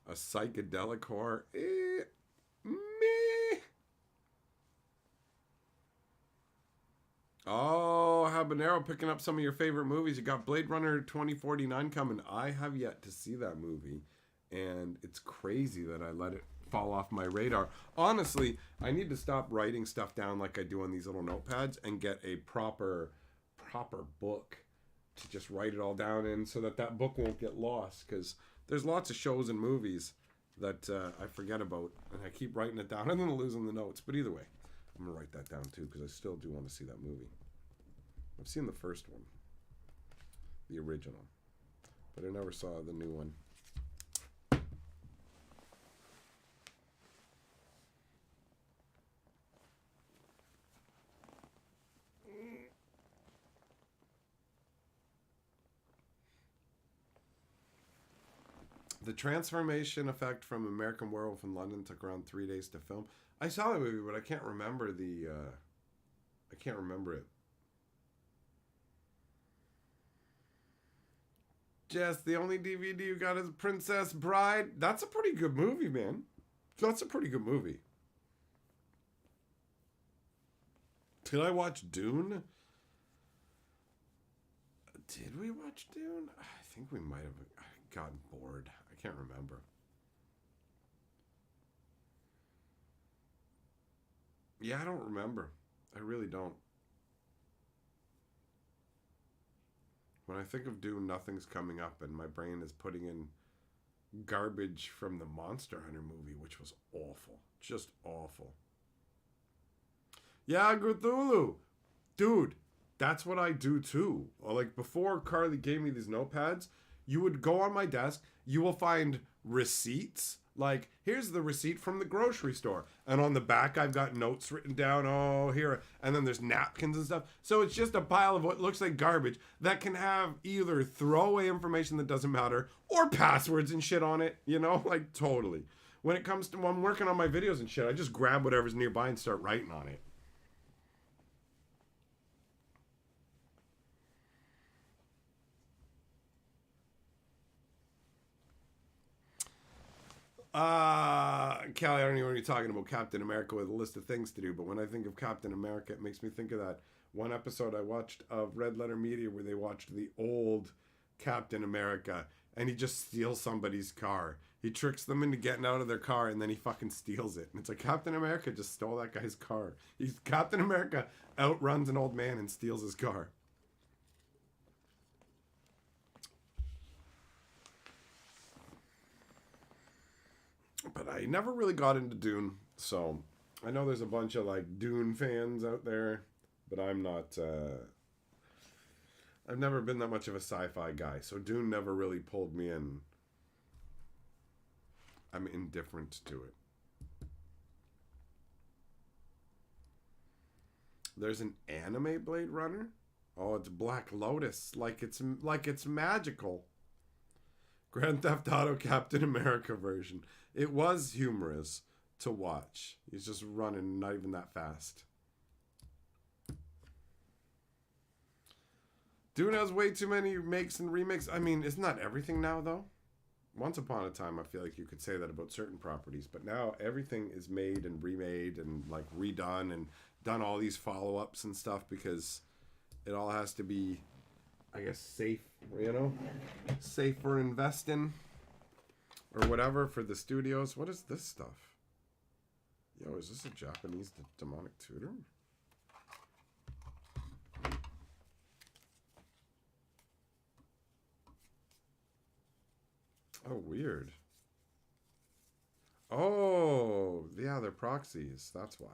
A psychedelic horror. Meh. Oh, Habanero picking up some of your favorite movies. You got Blade Runner 2049 coming. I have yet to see that movie, and it's crazy that I let it fall off my radar. Honestly, I need to stop writing stuff down like I do on these little notepads and get a proper book to just write it all down in, so that book won't get lost, because there's lots of shows and movies that I forget about, and I keep writing it down and then losing the notes. But either way, I'm gonna write that down too because I still do want to see that movie. I've seen the first one, the original, but I never saw the new one. The transformation effect from American Werewolf in London took around 3 days to film. I saw the movie, but I can't remember the. I can't remember it. Jess, the only DVD you got is Princess Bride. That's a pretty good movie, man. That's a pretty good movie. Did I watch Dune? Did we watch Dune? I think we might have gotten bored. I can't remember. Yeah, I don't remember. I really don't. When I think of Dune, nothing's coming up, and my brain is putting in garbage from the Monster Hunter movie, which was awful. Just awful. Yeah, Cthulhu. Dude, that's what I do too. Like, before Carly gave me these notepads, you would go on my desk, you will find receipts. Like, here's the receipt from the grocery store. And on the back, I've got notes written down. Oh, here. And then there's napkins and stuff. So it's just a pile of what looks like garbage that can have either throwaway information that doesn't matter or passwords and shit on it. You know, like, totally. When it comes to when I'm working on my videos and shit, I just grab whatever's nearby and start writing on it. Callie, I don't know when you're talking about Captain America with a list of things to do, but when I think of Captain America, it makes me think of that one episode I watched of Red Letter Media where they watched the old Captain America and he just steals somebody's car. He tricks them into getting out of their car and then he fucking steals it. And it's like, Captain America just stole that guy's car. Captain America outruns an old man and steals his car. But I never really got into Dune, so I know there's a bunch of like Dune fans out there, but I'm not. I've never been that much of a sci-fi guy, so Dune never really pulled me in. I'm indifferent to it. There's an anime Blade Runner. Oh, it's Black Lotus, like it's magical. Grand Theft Auto Captain America version. It was humorous to watch. He's just running, not even that fast. Dune has way too many makes and remakes. I mean, isn't that everything now, though? Once upon a time, I feel like you could say that about certain properties, but now everything is made and remade and like redone and done all these follow-ups and stuff because it all has to be, I guess, safe, you know? Safe for investing or whatever for the studios. What is this stuff? Yo, is this a Japanese demonic tutor? Oh, weird. Oh, yeah, they're proxies. That's why.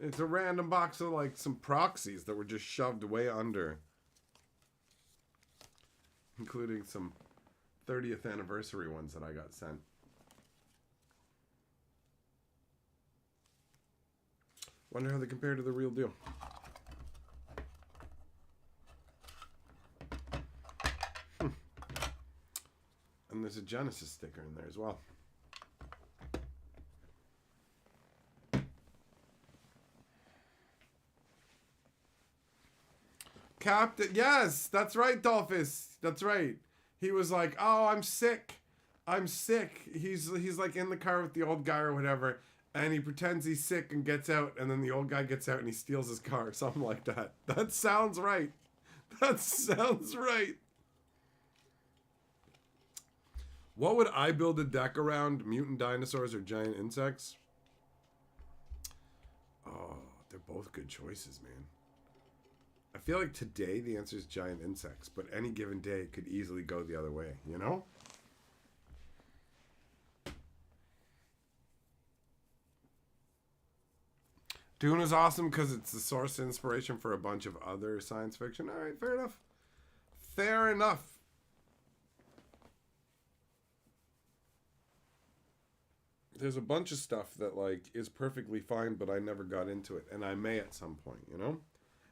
It's a random box of like some proxies that were just shoved way under. Including some 30th anniversary ones that I got sent. Wonder how they compare to the real deal. And there's a Genesis sticker in there as well. Captain, yes, that's right, Dolphus. That's right. He was like, "Oh, I'm sick. I'm sick." He's like in the car with the old guy or whatever, and he pretends he's sick and gets out, and then the old guy gets out and he steals his car, something like that. That sounds right. That sounds right. What would I build a deck around? Mutant dinosaurs or giant insects? Oh, they're both good choices, man. I feel like today the answer is giant insects, but any given day it could easily go the other way, you know? Dune is awesome because it's the source of inspiration for a bunch of other science fiction. All right, fair enough. Fair enough. There's a bunch of stuff that like is perfectly fine, but I never got into it, and I may at some point, you know?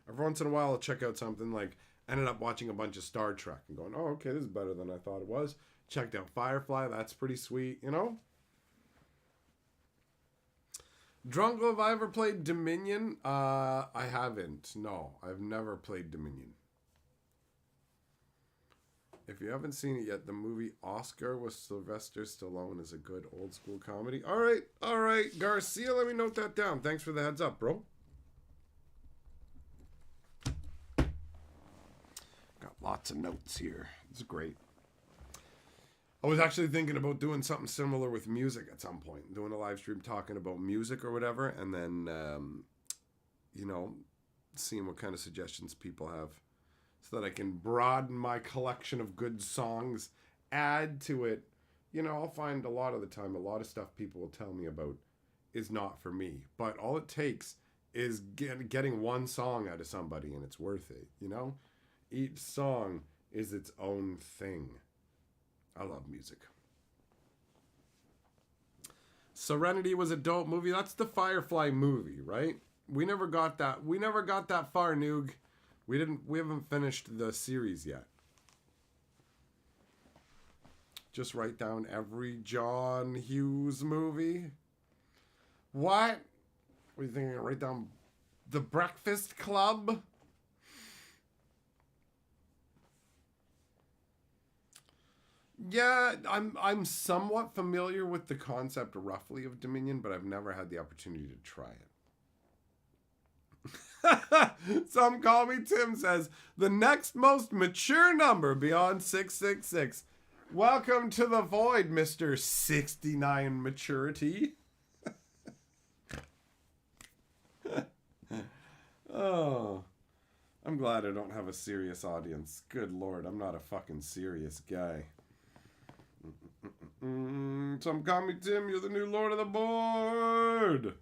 Every once in a while I'll check out something like ended up watching a bunch of Star Trek and going, oh, okay, this is better than I thought it was. Checked out Firefly, that's pretty sweet, you know? Drunko, have I ever played Dominion? I haven't. No, I've never played Dominion. If you haven't seen it yet, the movie Oscar with Sylvester Stallone is a good old school comedy. All right, Garcia, let me note that down. Thanks for the heads up, bro. Got lots of notes here. It's great. I was actually thinking about doing something similar with music at some point, doing a live stream talking about music or whatever, and then, you know, seeing what kind of suggestions people have so that I can broaden my collection of good songs, add to it. You know, I'll find a lot of the time, a lot of stuff people will tell me about is not for me, but all it takes is getting one song out of somebody and it's worth it, you know? Each song is its own thing. I love music. Serenity was a dope movie. That's the Firefly movie, right? We never got that. We never got that far, Noog. We haven't finished the series yet. Just write down every John Hughes movie. What? What are you thinking? Write down The Breakfast Club? Yeah, I'm somewhat familiar with the concept roughly of Dominion, but I've never had the opportunity to try it. Some Call Me Tim says, the next most mature number beyond 666. Welcome to the void, Mr. 69 maturity. Oh, I'm glad I don't have a serious audience. Good Lord, I'm not a fucking serious guy. Some Call Me Tim, you're the new lord of the board.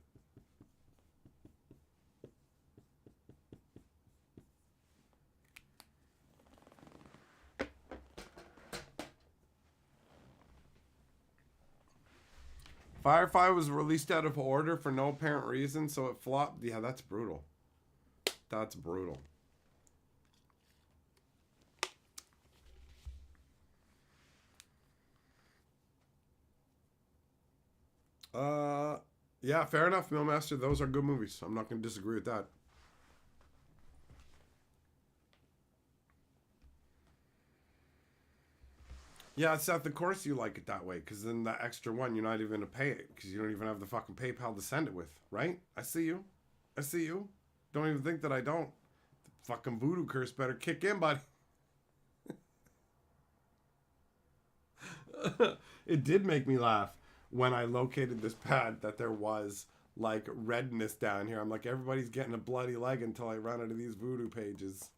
Firefly was released out of order for no apparent reason, so it flopped. Yeah, that's brutal. That's brutal. Yeah, fair enough, Millmaster. Those are good movies. I'm not going to disagree with that. Yeah, Seth, of course you like it that way, because then that extra one, you're not even going to pay it, because you don't even have the fucking PayPal to send it with, right? I see you. I see you. Don't even think that I don't. The fucking voodoo curse better kick in, buddy. It did make me laugh when I located this pad that there was like redness down here. I'm like, everybody's getting a bloody leg until I run out of these voodoo pages.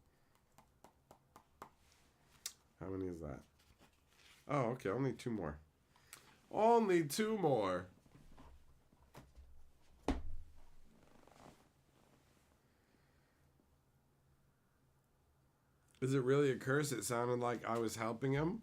How many is that? Oh, okay, only 2 more. Only 2 more. Is it really a curse? It sounded like I was helping him.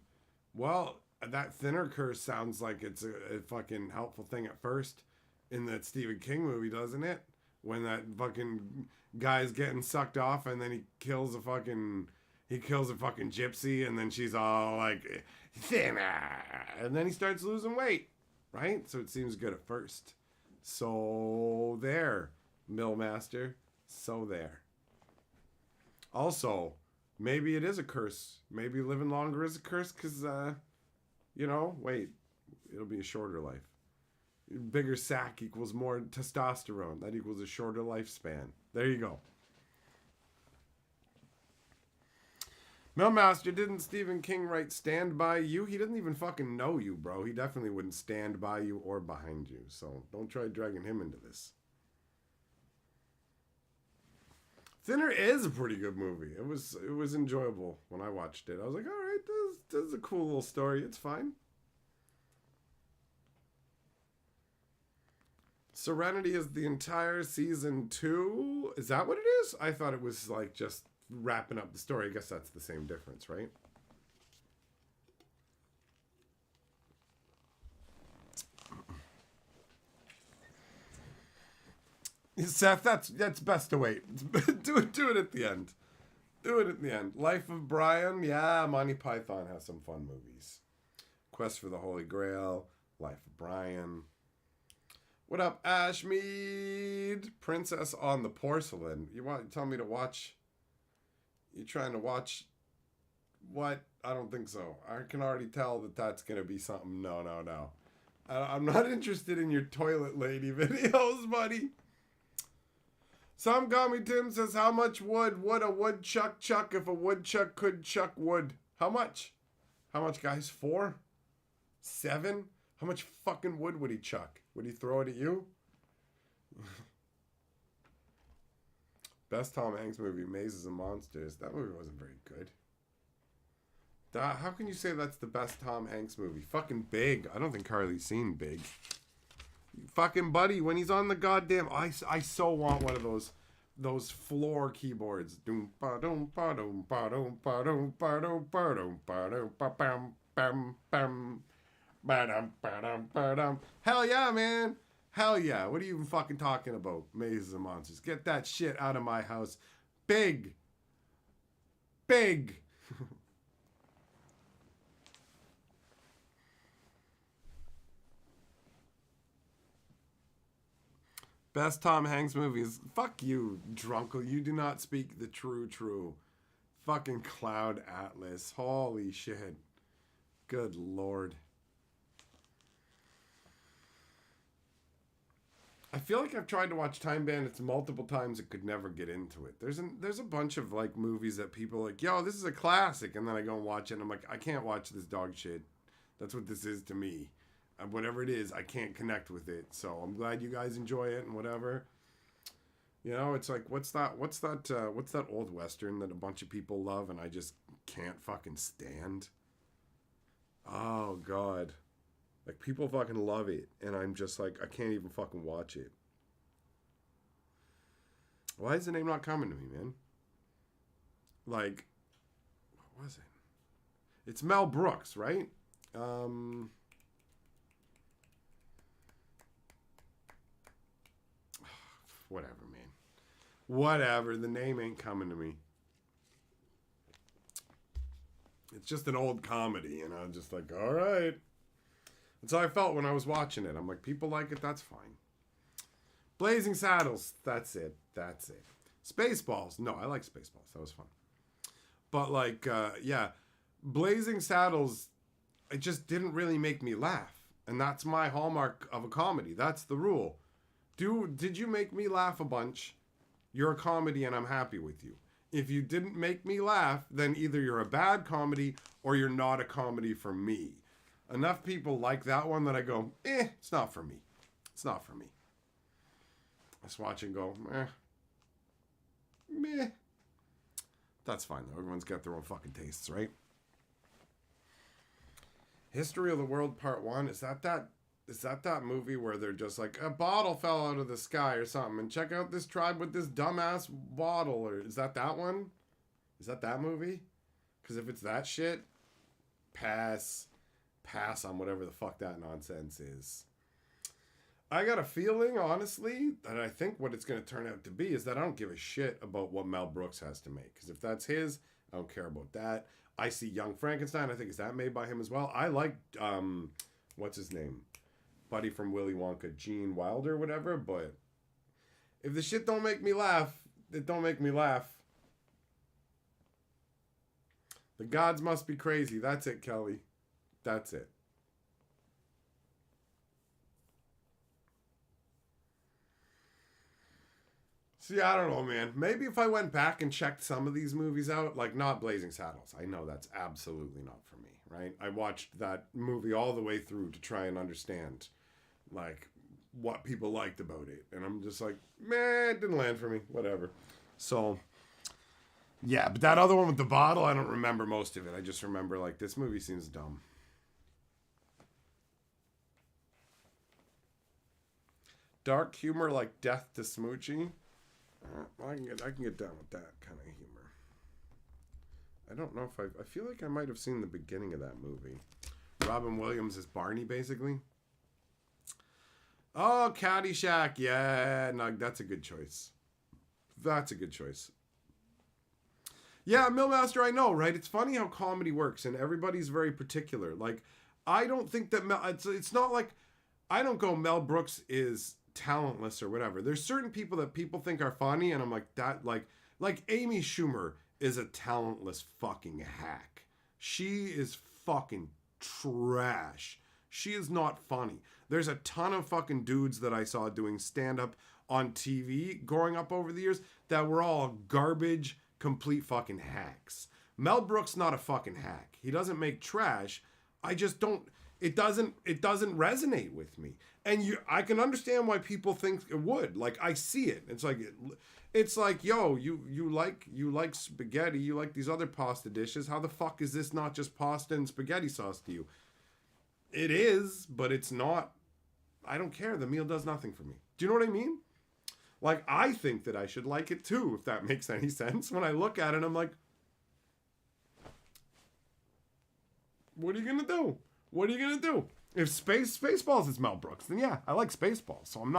Well, that thinner curse sounds like it's a fucking helpful thing at first in that Stephen King movie, doesn't it? When that fucking guy's getting sucked off and then he kills a fucking gypsy and then she's all like thinner and then he starts losing weight, right? So it seems good at first. So there, Millmaster. So there. Also, maybe it is a curse. Maybe living longer is a curse because you know, wait, it'll be a shorter life. Bigger sack equals more testosterone. That equals a shorter lifespan. There you go. Millmaster, didn't Stephen King write Stand By You? He doesn't even fucking know you, bro. He definitely wouldn't stand by you or behind you. So don't try dragging him into this. Thinner is a pretty good movie. It was enjoyable when I watched it. I was like, all right, this is a cool little story. It's fine. Serenity is the entire season 2. Is that what it is? I thought it was like just wrapping up the story. I guess that's the same difference, right? Seth, that's best to wait. do it at the end. Do it at the end. Life of Brian. Yeah, Monty Python has some fun movies. Quest for the Holy Grail. Life of Brian. What up, Ashmead? Princess on the Porcelain. You tell me to watch? You trying to watch what? I don't think so. I can already tell that that's going to be something. No. I'm not interested in your toilet lady videos, buddy. Some Gummy Tim says, how much wood would a woodchuck chuck if a woodchuck could chuck wood? How much? How much, guys? 4? 7? How much fucking wood would he chuck? Would he throw it at you? Best Tom Hanks movie, Mazes and Monsters. That movie wasn't very good. How can you say that's the best Tom Hanks movie? Fucking Big. I don't think Carly's seen Big. Fucking buddy, when he's on the goddamn... I so want one of those floor keyboards. Hell yeah, man. Hell yeah. What are you even fucking talking about? Mazes and Monsters. Get that shit out of my house. Big. Best Tom Hanks movies. Fuck you, drunkle. You do not speak the true. Fucking Cloud Atlas. Holy shit. Good lord. I feel like I've tried to watch Time Bandits multiple times and could never get into it. There's a bunch of like movies that people are like, yo, this is a classic. And then I go and watch it and I'm like, I can't watch this dog shit. That's what this is to me. Whatever it is, I can't connect with it. So I'm glad you guys enjoy it and whatever. You know, it's like, what's that old Western that a bunch of people love and I just can't fucking stand? Oh, God. Like, people fucking love it, and I'm just like, I can't even fucking watch it. Why is the name not coming to me, man? Like, what was it? It's Mel Brooks, right? Whatever, man. Whatever. The name ain't coming to me. It's just an old comedy, and I'm just like, all right. That's how I felt when I was watching it. I'm like, people like it, that's fine. Blazing Saddles, that's it. Spaceballs, no, I like Spaceballs. That was fun. But like, yeah, Blazing Saddles, it just didn't really make me laugh. And that's my hallmark of a comedy. That's the rule. Did you make me laugh a bunch? You're a comedy and I'm happy with you. If you didn't make me laugh, then either you're a bad comedy or you're not a comedy for me. Enough people like that one that I go, it's not for me. It's not for me. I just watch and go, meh. That's fine though. Everyone's got their own fucking tastes, right? History of the World Part 1. Is that movie where they're just like, a bottle fell out of the sky or something, and check out this tribe with this dumbass bottle? Or is that one? Is that movie? Because if it's that shit, pass on whatever the fuck that nonsense is. I got a feeling, honestly, that I think what it's going to turn out to be is that I don't give a shit about what Mel Brooks has to make. Because if that's his, I don't care about that. I see Young Frankenstein. I think, is that made by him as well? I like, what's his name? Buddy from Willy Wonka, Gene Wilder, whatever. But if the shit don't make me laugh, it don't make me laugh. The gods must be crazy. That's it, Kelly. That's it. See, I don't know, man. Maybe if I went back and checked some of these movies out, like not Blazing Saddles. I know that's absolutely not for me, right? I watched that movie all the way through to try and understand, like, what people liked about it. And I'm just like, man, it didn't land for me. Whatever. So, yeah, but that other one with the bottle, I don't remember most of it. I just remember, like, this movie seems dumb. Dark humor like Death to Smoochie. I can get down with that kind of humor. I don't know if I feel like I might have seen the beginning of that movie. Robin Williams is Barney, basically. Oh, Caddyshack. Yeah, no, that's a good choice. That's a good choice. Yeah, Millmaster, I know, right? It's funny how comedy works, and everybody's very particular. Like, I don't think that it's not like I don't go Mel Brooks is talentless or whatever. There's certain people that people think are funny, and I'm like that. Like Amy Schumer is a talentless fucking hack. She is fucking trash. She is not funny. There's a ton of fucking dudes that I saw doing stand-up on TV growing up over the years that were all garbage, complete fucking hacks. Mel Brooks not a fucking hack. He doesn't make trash. I just don't. It doesn't resonate with me. And I can understand why people think it would. Like, I see it. It's like, yo, you like spaghetti. You like these other pasta dishes. How the fuck is this not just pasta and spaghetti sauce to you? It is, but it's not. I don't care. The meal does nothing for me. Do you know what I mean? Like, I think that I should like it too, if that makes any sense. When I look at it, I'm like, what are you gonna do? What are you gonna do? If Spaceballs is Mel Brooks, then yeah, I like Spaceballs. So I'm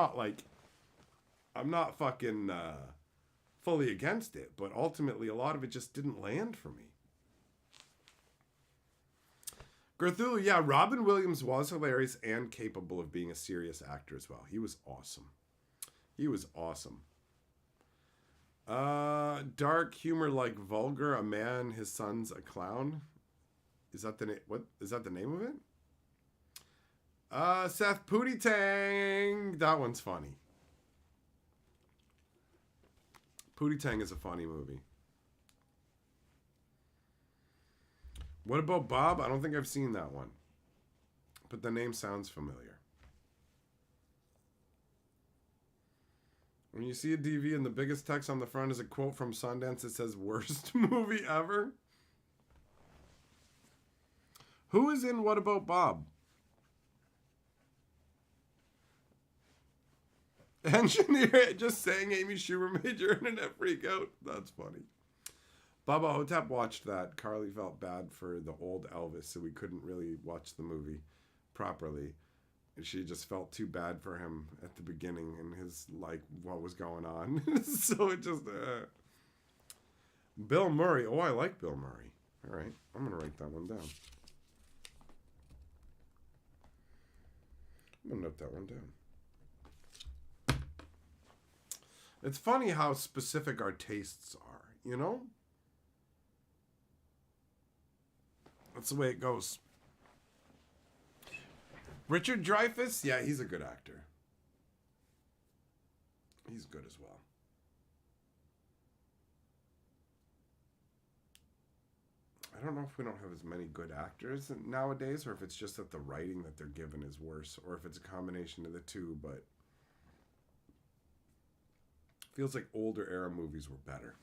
not fucking fully against it. But ultimately, a lot of it just didn't land for me. Gerthulu, yeah, Robin Williams was hilarious and capable of being a serious actor as well. He was awesome. He was awesome. Dark humor like Vulgar, a man, his son's a clown. Is that the name? What is that the name of it? Seth Pootie Tang. That one's funny. Pootie Tang is a funny movie. What about Bob? I don't think I've seen that one. But the name sounds familiar. When you see a DV and the biggest text on the front is a quote from Sundance that says, worst movie ever? Who is in What About Bob? Engineer just saying Amy Schumer made your internet freak out. That's funny. Baba Hotep watched that. Carly felt bad for the old Elvis, so we couldn't really watch the movie properly. And she just felt too bad for him at the beginning and his, like, what was going on. So it just... Bill Murray. Oh, I like Bill Murray. All right. I'm going to write that one down. I'm going to note that one down. It's funny how specific our tastes are, you know? That's the way it goes. Richard Dreyfuss, yeah, he's a good actor. He's good as well. I don't know if we don't have as many good actors nowadays, or if it's just that the writing that they're given is worse, or if it's a combination of the two, but it feels like older era movies were better.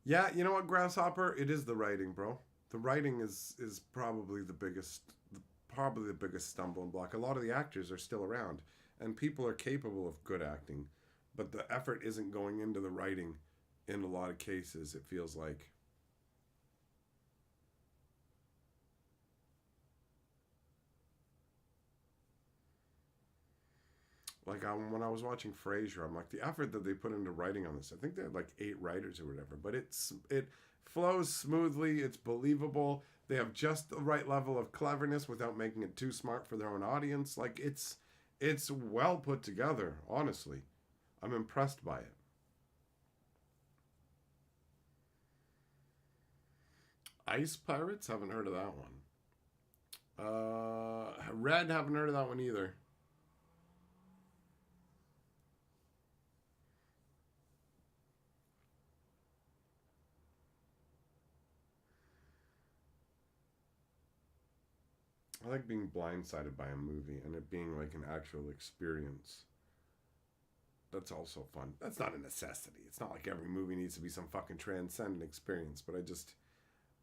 Yeah, you know what, Grasshopper? It is the writing, bro. The writing is probably the biggest stumbling block. A lot of the actors are still around, and people are capable of good acting, but the effort isn't going into the writing in a lot of cases, it feels like. Like, when I was watching Frasier, I'm like, the effort that they put into writing on this, I think they had like 8 writers or whatever, but it flows smoothly, it's believable, they have just the right level of cleverness without making it too smart for their own audience. Like, it's well put together, honestly. I'm impressed by it. Ice Pirates? Haven't heard of that one. Red, haven't heard of that one either. I like being blindsided by a movie and it being like an actual experience. That's also fun. That's not a necessity. It's not like every movie needs to be some fucking transcendent experience, but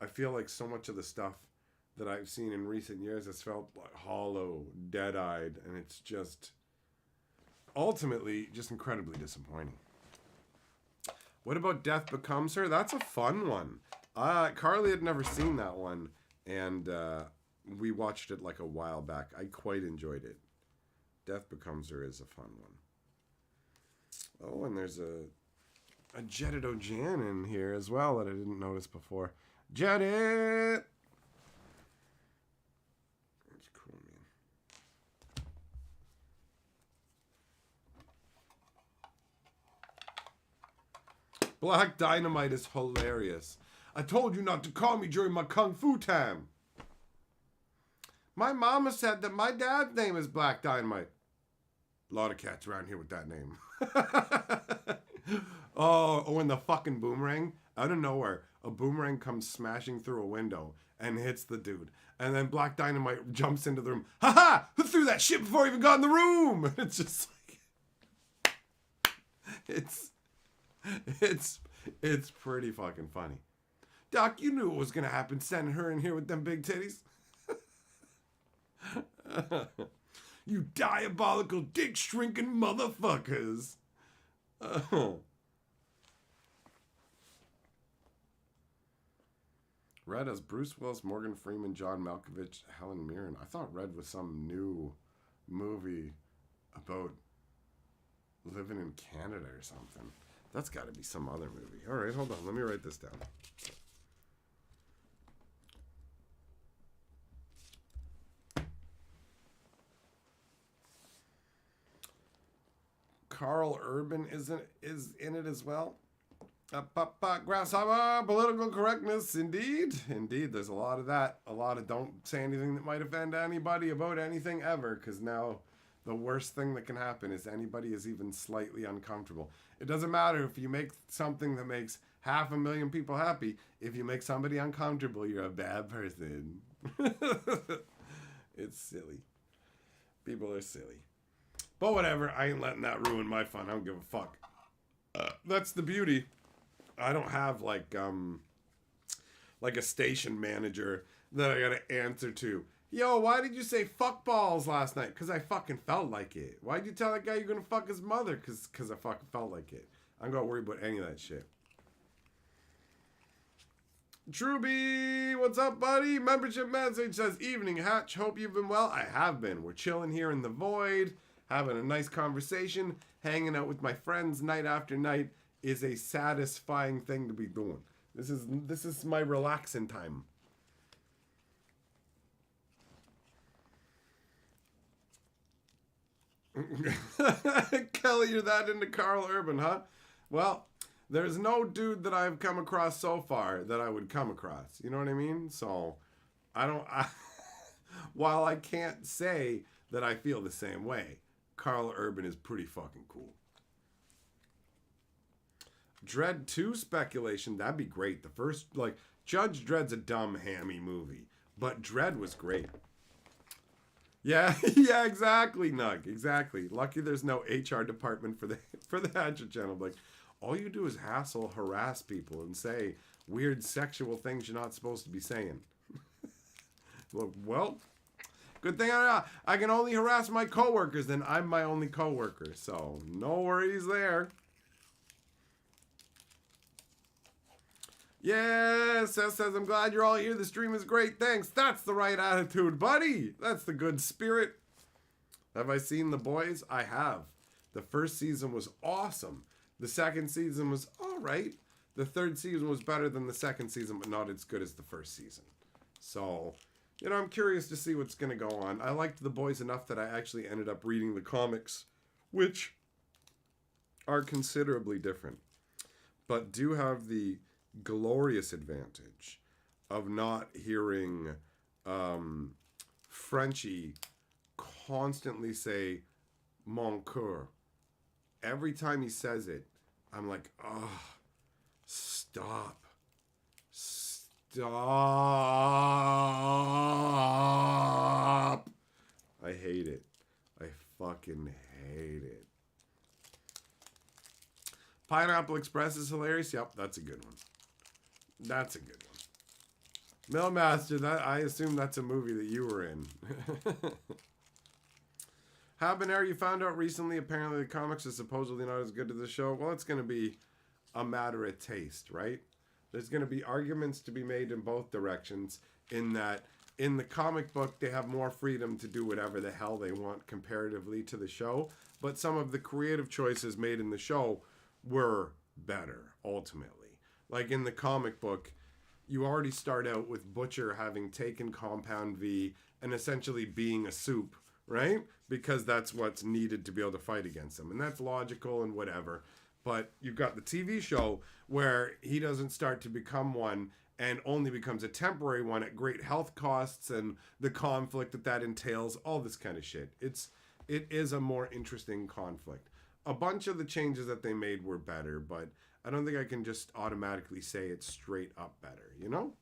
I feel like so much of the stuff that I've seen in recent years has felt like hollow, dead-eyed, and it's just ultimately just incredibly disappointing. What about Death Becomes Her? That's a fun one. Carly had never seen that one, and we watched it like a while back. I quite enjoyed it. Death Becomes Her is a fun one. Oh, and there's a Jedit O'Jan in here as well that I didn't notice before. Jedit! That's cool, man. Black Dynamite is hilarious. I told you not to call me during my kung fu time. My mama said that my dad's name is Black Dynamite. A lot of cats around here with that name. Oh, and the fucking boomerang. Out of nowhere, a boomerang comes smashing through a window and hits the dude. And then Black Dynamite jumps into the room. Ha ha! Who threw that shit before I even got in the room? It's just like... It's pretty fucking funny. Doc, you knew what was gonna happen sending her in here with them big titties. You diabolical dick shrinking motherfuckers. Red as Bruce Willis, Morgan Freeman, John Malkovich, Helen Mirren. I thought Red was some new movie about living in Canada or something. That's got to be some other movie. All right, hold on. Let me write this down. Carl Urban is in it as well. Grasshopper, political correctness, indeed. Indeed, there's a lot of that. A lot of don't say anything that might offend anybody about anything ever, because now the worst thing that can happen is anybody is even slightly uncomfortable. It doesn't matter if you make something that makes 500,000 people happy. If you make somebody uncomfortable, you're a bad person. It's silly. People are silly. But whatever, I ain't letting that ruin my fun. I don't give a fuck. That's the beauty. I don't have like a station manager that I gotta answer to. Yo, why did you say fuck balls last night? Because I fucking felt like it. Why'd you tell that guy you're gonna fuck his mother? Because I fucking felt like it. I'm gonna worry about any of that shit. Truby, what's up, buddy? Membership message says, evening, Hatch. Hope you've been well. I have been. We're chilling here in the void, having a nice conversation, hanging out with my friends night after night is a satisfying thing to be doing. This is my relaxing time. Kelly, you're that into Carl Urban, huh? Well, there's no dude that I've come across so far that I would come across. You know what I mean? So, while I can't say that I feel the same way, Carl Urban is pretty fucking cool. Dredd 2 speculation, that'd be great. The first, Judge Dredd's a dumb, hammy movie, but Dredd was great. Yeah, yeah, exactly, Nug, exactly. Lucky there's no HR department for the Hatchet channel. Like, all you do is hassle, harass people, and say weird sexual things you're not supposed to be saying. Well, good thing I can only harass my coworkers, then I'm my only coworker, so no worries there. Yes, Seth says, I'm glad you're all here. The stream is great. Thanks. That's the right attitude, buddy. That's the good spirit. Have I seen The Boys? I have. The first season was awesome. The second season was all right. The third season was better than the second season, but not as good as the first season. So, I'm curious to see what's going to go on. I liked The Boys enough that I actually ended up reading the comics, which are considerably different, but do have the glorious advantage of not hearing Frenchie constantly say mon coeur. Every time he says it, I'm like, oh, stop. Stop. Pineapple Express is hilarious. Yep, that's a good one. That's a good one. Millmaster, that I assume that's a movie that you were in. Habanero, you found out recently apparently the comics are supposedly not as good as the show. Well, it's going to be a matter of taste, right? There's going to be arguments to be made in both directions, in that in the comic book they have more freedom to do whatever the hell they want comparatively to the show, but some of the creative choices made in the show were better ultimately. Like in the comic book, you already start out with Butcher having taken Compound V and essentially being a soup, right? Because that's what's needed to be able to fight against him. And that's logical and whatever. But you've got the TV show where he doesn't start to become one and only becomes a temporary one at great health costs and the conflict that entails, all this kind of shit. It is a more interesting conflict. A bunch of the changes that they made were better, but I don't think I can just automatically say it's straight up better, you know?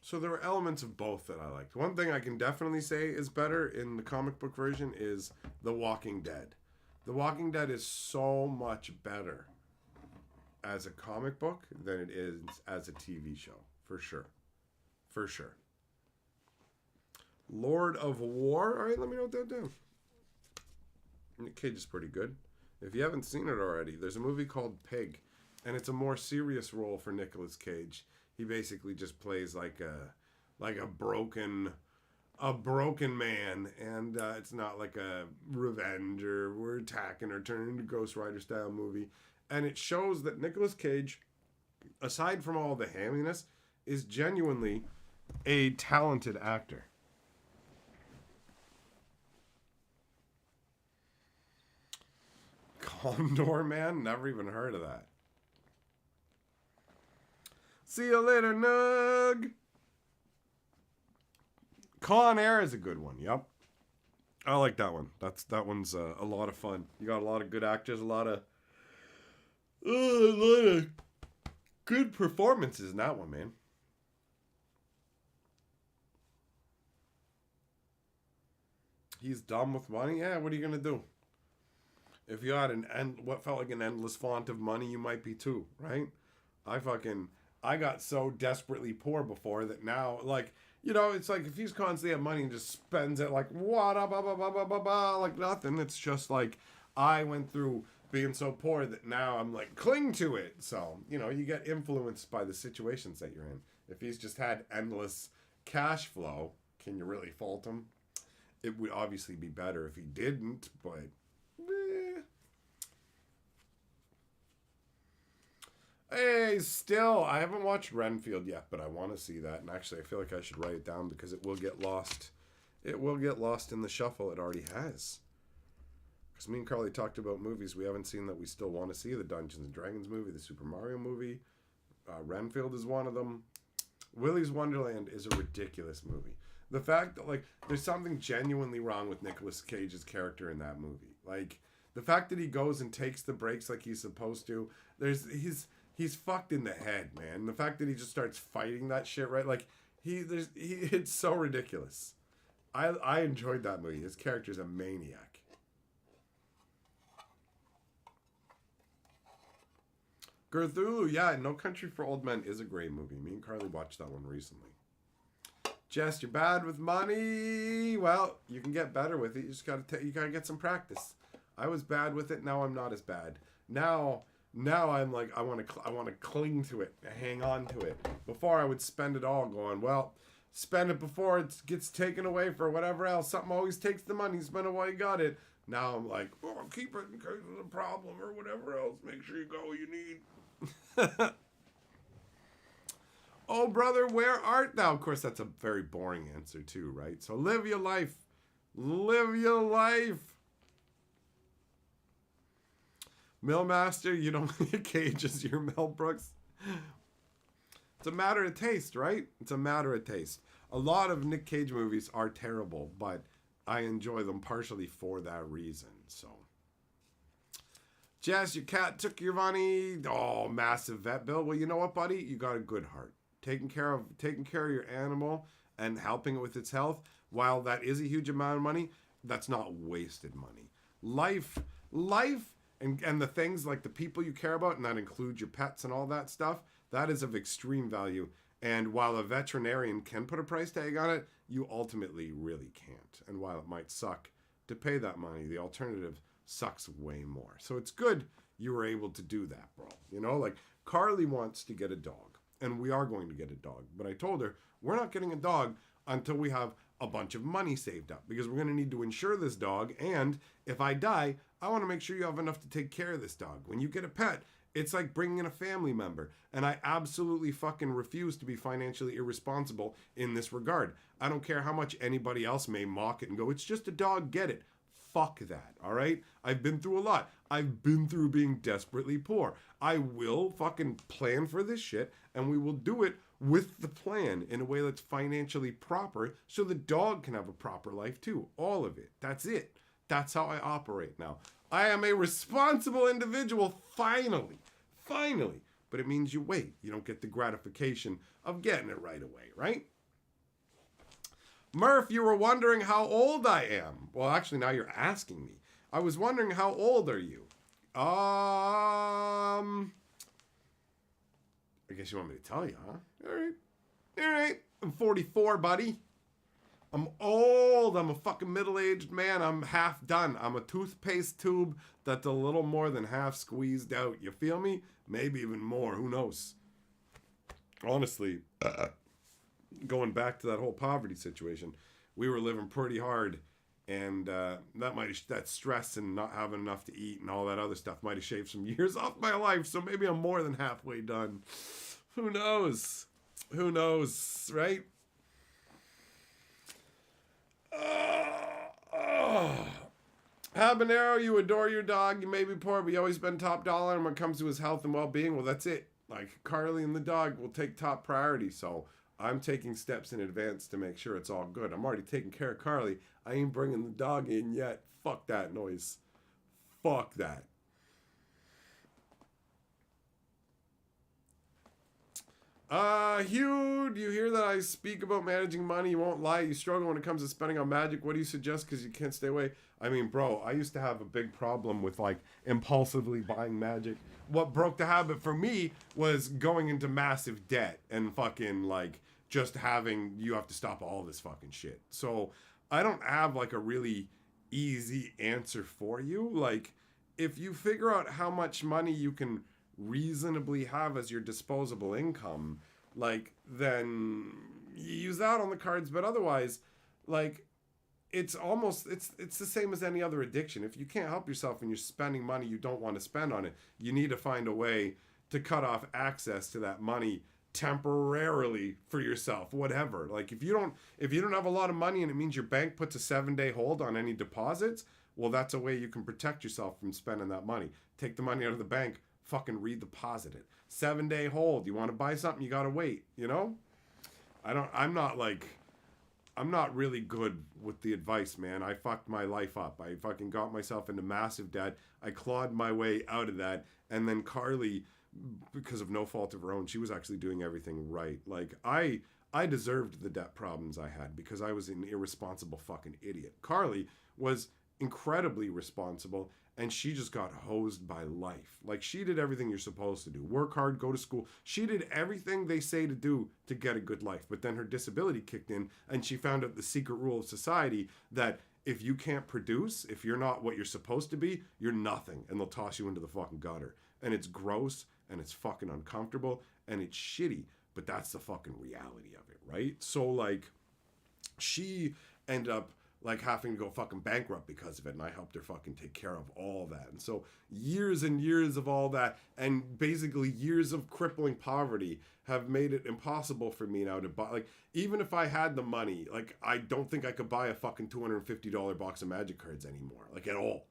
So there were elements of both that I liked. One thing I can definitely say is better in the comic book version is The Walking Dead. The Walking Dead is so much better as a comic book than it is as a TV show, for sure. For sure. Lord of War. All right, let me note that down. Nick Cage is pretty good. If you haven't seen it already, there's a movie called Pig, and it's a more serious role for Nicolas Cage. He basically just plays like a broken man, and it's not like a revenge or we're attacking or turning into Ghost Rider style movie. And it shows that Nicolas Cage, aside from all the hamminess, is genuinely a talented actor. Condor Man? Never even heard of that. See you later, Nug. Con Air is a good one. Yep. I like that one. That one's a lot of fun. You got a lot of good actors, a lot of good performances in that one, man. He's dumb with money. Yeah, what are you gonna do? If you had what felt like an endless font of money, you might be too, right? I got so desperately poor before that now, like, you know, it's like if he's constantly have money and just spends it like like nothing. It's just like I went through being so poor that now I'm like cling to it. So, you know, you get influenced by the situations that you're in. If he's just had endless cash flow, can you really fault him? It would obviously be better if he didn't, but hey, still, I haven't watched Renfield yet, but I want to see that. And actually, I feel like I should write it down because it will get lost. It will get lost in the shuffle. It already has. Because me and Carly talked about movies we haven't seen that we still want to see. The Dungeons and Dragons movie, the Super Mario movie. Renfield is one of them. Willy's Wonderland is a ridiculous movie. The fact that, like, there's something genuinely wrong with Nicolas Cage's character in that movie. Like, the fact that he goes and takes the breaks like he's supposed to. He's fucked in the head, man. The fact that he just starts fighting that shit, right? Like, it's so ridiculous. I enjoyed that movie. His character's a maniac. Cthulhu, yeah, No Country for Old Men is a great movie. Me and Carly watched that one recently. Jess, you're bad with money. Well, you can get better with it. You just gotta get some practice. I was bad with it. Now I'm not as bad. Now I'm like I want to cling to it, hang on to it. Before I would spend it all, going, well, spend it before it gets taken away for whatever else. Something always takes the money. Spend it while you got it. Now I'm like, oh, keep it in case of a problem or whatever else. Make sure you got what you need. Oh, brother, where art thou? Of course, that's a very boring answer too, right? So live your life. Live your life. Millmaster, you don't Nick Cage is your Mel Brooks. It's a matter of taste, right? It's a matter of taste. A lot of Nick Cage movies are terrible, but I enjoy them partially for that reason. So, Jess, your cat took your money. Oh, massive vet bill. Well, you know what, buddy? You got a good heart. Taking care of your animal and helping it with its health while that is a huge amount of money, that's not wasted money. Life, and the things like the people you care about, and that includes your pets and all that stuff, that is of extreme value. And while a veterinarian can put a price tag on it, you ultimately really can't. And while it might suck to pay that money, the alternative sucks way more. So it's good you were able to do that, bro. You know, like Carly wants to get a dog, and we are going to get a dog. But I told her, we're not getting a dog until we have a bunch of money saved up, because we're going to need to insure this dog. And if I die, I want to make sure you have enough to take care of this dog. When you get a pet, it's like bringing in a family member. And I absolutely fucking refuse to be financially irresponsible in this regard. I don't care how much anybody else may mock it and go, it's just a dog, get it. Fuck that, all right? I've been through a lot. I've been through being desperately poor. I will fucking plan for this shit, and we will do it with the plan in a way that's financially proper so the dog can have a proper life too. All of it. That's it. That's how I operate now. I am a responsible individual, finally. Finally. But it means you wait. You don't get the gratification of getting it right away, right? Murph, you were wondering how old I am. Well, actually, now you're asking me. I was wondering, how old are you? I guess you want me to tell you, huh? All right. I'm 44, buddy. I'm old. I'm a fucking middle-aged man. I'm half done. I'm a toothpaste tube that's a little more than half squeezed out. You feel me? Maybe even more. Who knows? Honestly, going back to that whole poverty situation, we were living pretty hard, and that stress and not having enough to eat and all that other stuff might have shaved some years off my life. So maybe I'm more than halfway done. Who knows? Who knows, right? Habanero, you adore your dog. You may be poor, but you always been top dollar. And when it comes to his health and well-being, well, that's it. Like, Carly and the dog will take top priority. So I'm taking steps in advance to make sure it's all good. I'm already taking care of Carly. I ain't bringing the dog in yet. Fuck that noise. Fuck that. Hugh, do you hear that I speak about managing money? You won't lie. You struggle when it comes to spending on magic. What do you suggest? Because you can't stay away. I mean, bro, I used to have a big problem with, like, impulsively buying magic. What broke the habit for me was going into massive debt and fucking, like, just having, you have to stop all this fucking shit. So I don't have, like, a really easy answer for you. Like, if you figure out how much money you can reasonably have as your disposable income, like, then you use that on the cards. But otherwise, like, it's the same as any other addiction. If you can't help yourself and you're spending money you don't want to spend on it, you need to find a way to cut off access to that money temporarily for yourself, whatever. Like, if you don't have a lot of money and it means your bank puts a 7-day hold on any deposits, well, that's a way you can protect yourself from spending that money. Take the money out of the bank, fucking redeposit it. 7-day hold. You want to buy something, you gotta wait, you know? I'm not really good with the advice, man. I fucked my life up. I fucking got myself into massive debt. I clawed my way out of that. And then Carly, because of no fault of her own, she was actually doing everything right. Like, I deserved the debt problems I had because I was an irresponsible fucking idiot. Carly was incredibly responsible, and she just got hosed by life. Like, she did everything you're supposed to do. Work hard, go to school. She did everything they say to do to get a good life. But then her disability kicked in, and she found out the secret rule of society that if you can't produce, if you're not what you're supposed to be, you're nothing. And they'll toss you into the fucking gutter. And it's gross, and it's fucking uncomfortable, and it's shitty. But that's the fucking reality of it, right? So, like, she ended up, like, having to go fucking bankrupt because of it, and I helped her fucking take care of all that. And so years and years of all that, and basically years of crippling poverty have made it impossible for me now to buy, like, even if I had the money, like, I don't think I could buy a fucking $250 box of magic cards anymore, like, at all,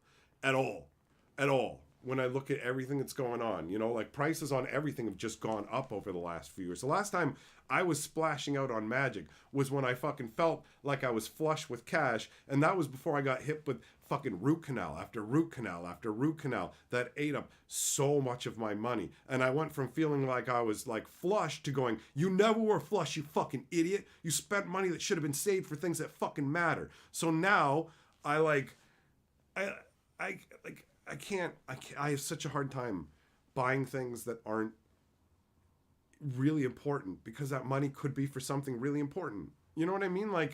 when I look at everything that's going on. You know, like prices on everything have just gone up over the last few years. The last time I was splashing out on Magic was when I fucking felt like I was flush with cash, and that was before I got hit with fucking root canal after root canal after root canal that ate up so much of my money. And I went from feeling like I was like flush to going, you never were flush, you fucking idiot. You spent money that should have been saved for things that fucking matter. So now I have such a hard time buying things that aren't really important because that money could be for something really important. You know what I mean? Like,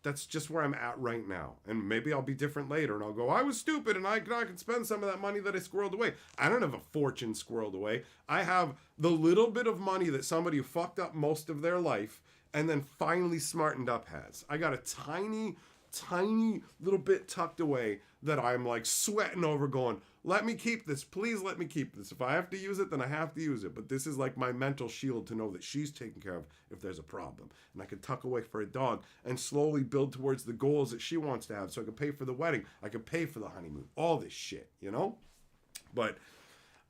that's just where I'm at right now. And maybe I'll be different later and I'll go, I was stupid and I can spend some of that money that I squirreled away. I don't have a fortune squirreled away. I have the little bit of money that somebody who fucked up most of their life and then finally smartened up has. I got a tiny little bit tucked away that I'm like sweating over going, let me keep this. Please let me keep this. If I have to use it, then I have to use it. But this is like my mental shield to know that she's taken care of if there's a problem. And I can tuck away for a dog and slowly build towards the goals that she wants to have. So I can pay for the wedding. I can pay for the honeymoon. All this shit, you know? But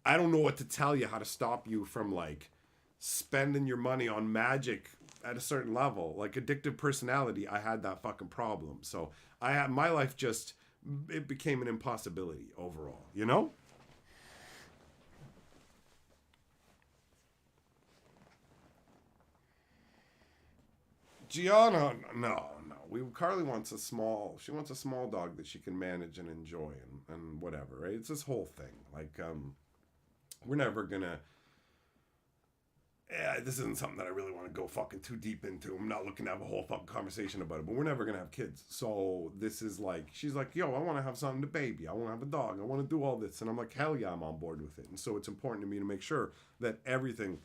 I don't know what to tell you, how to stop you from like spending your money on Magic at a certain level. Like addictive personality, I had that fucking problem. So I had my life just, it became an impossibility overall, you know? Gianna, no. Carly wants she wants a small dog that she can manage and enjoy and whatever, right? It's this whole thing. Like, we're never gonna, this isn't something that I really want to go fucking too deep into. I'm not looking to have a whole fucking conversation about it, but we're never going to have kids. So this is like, she's like, yo, I want to have something to baby. I want to have a dog. I want to do all this. And I'm like, hell yeah, I'm on board with it. And so it's important to me to make sure that everything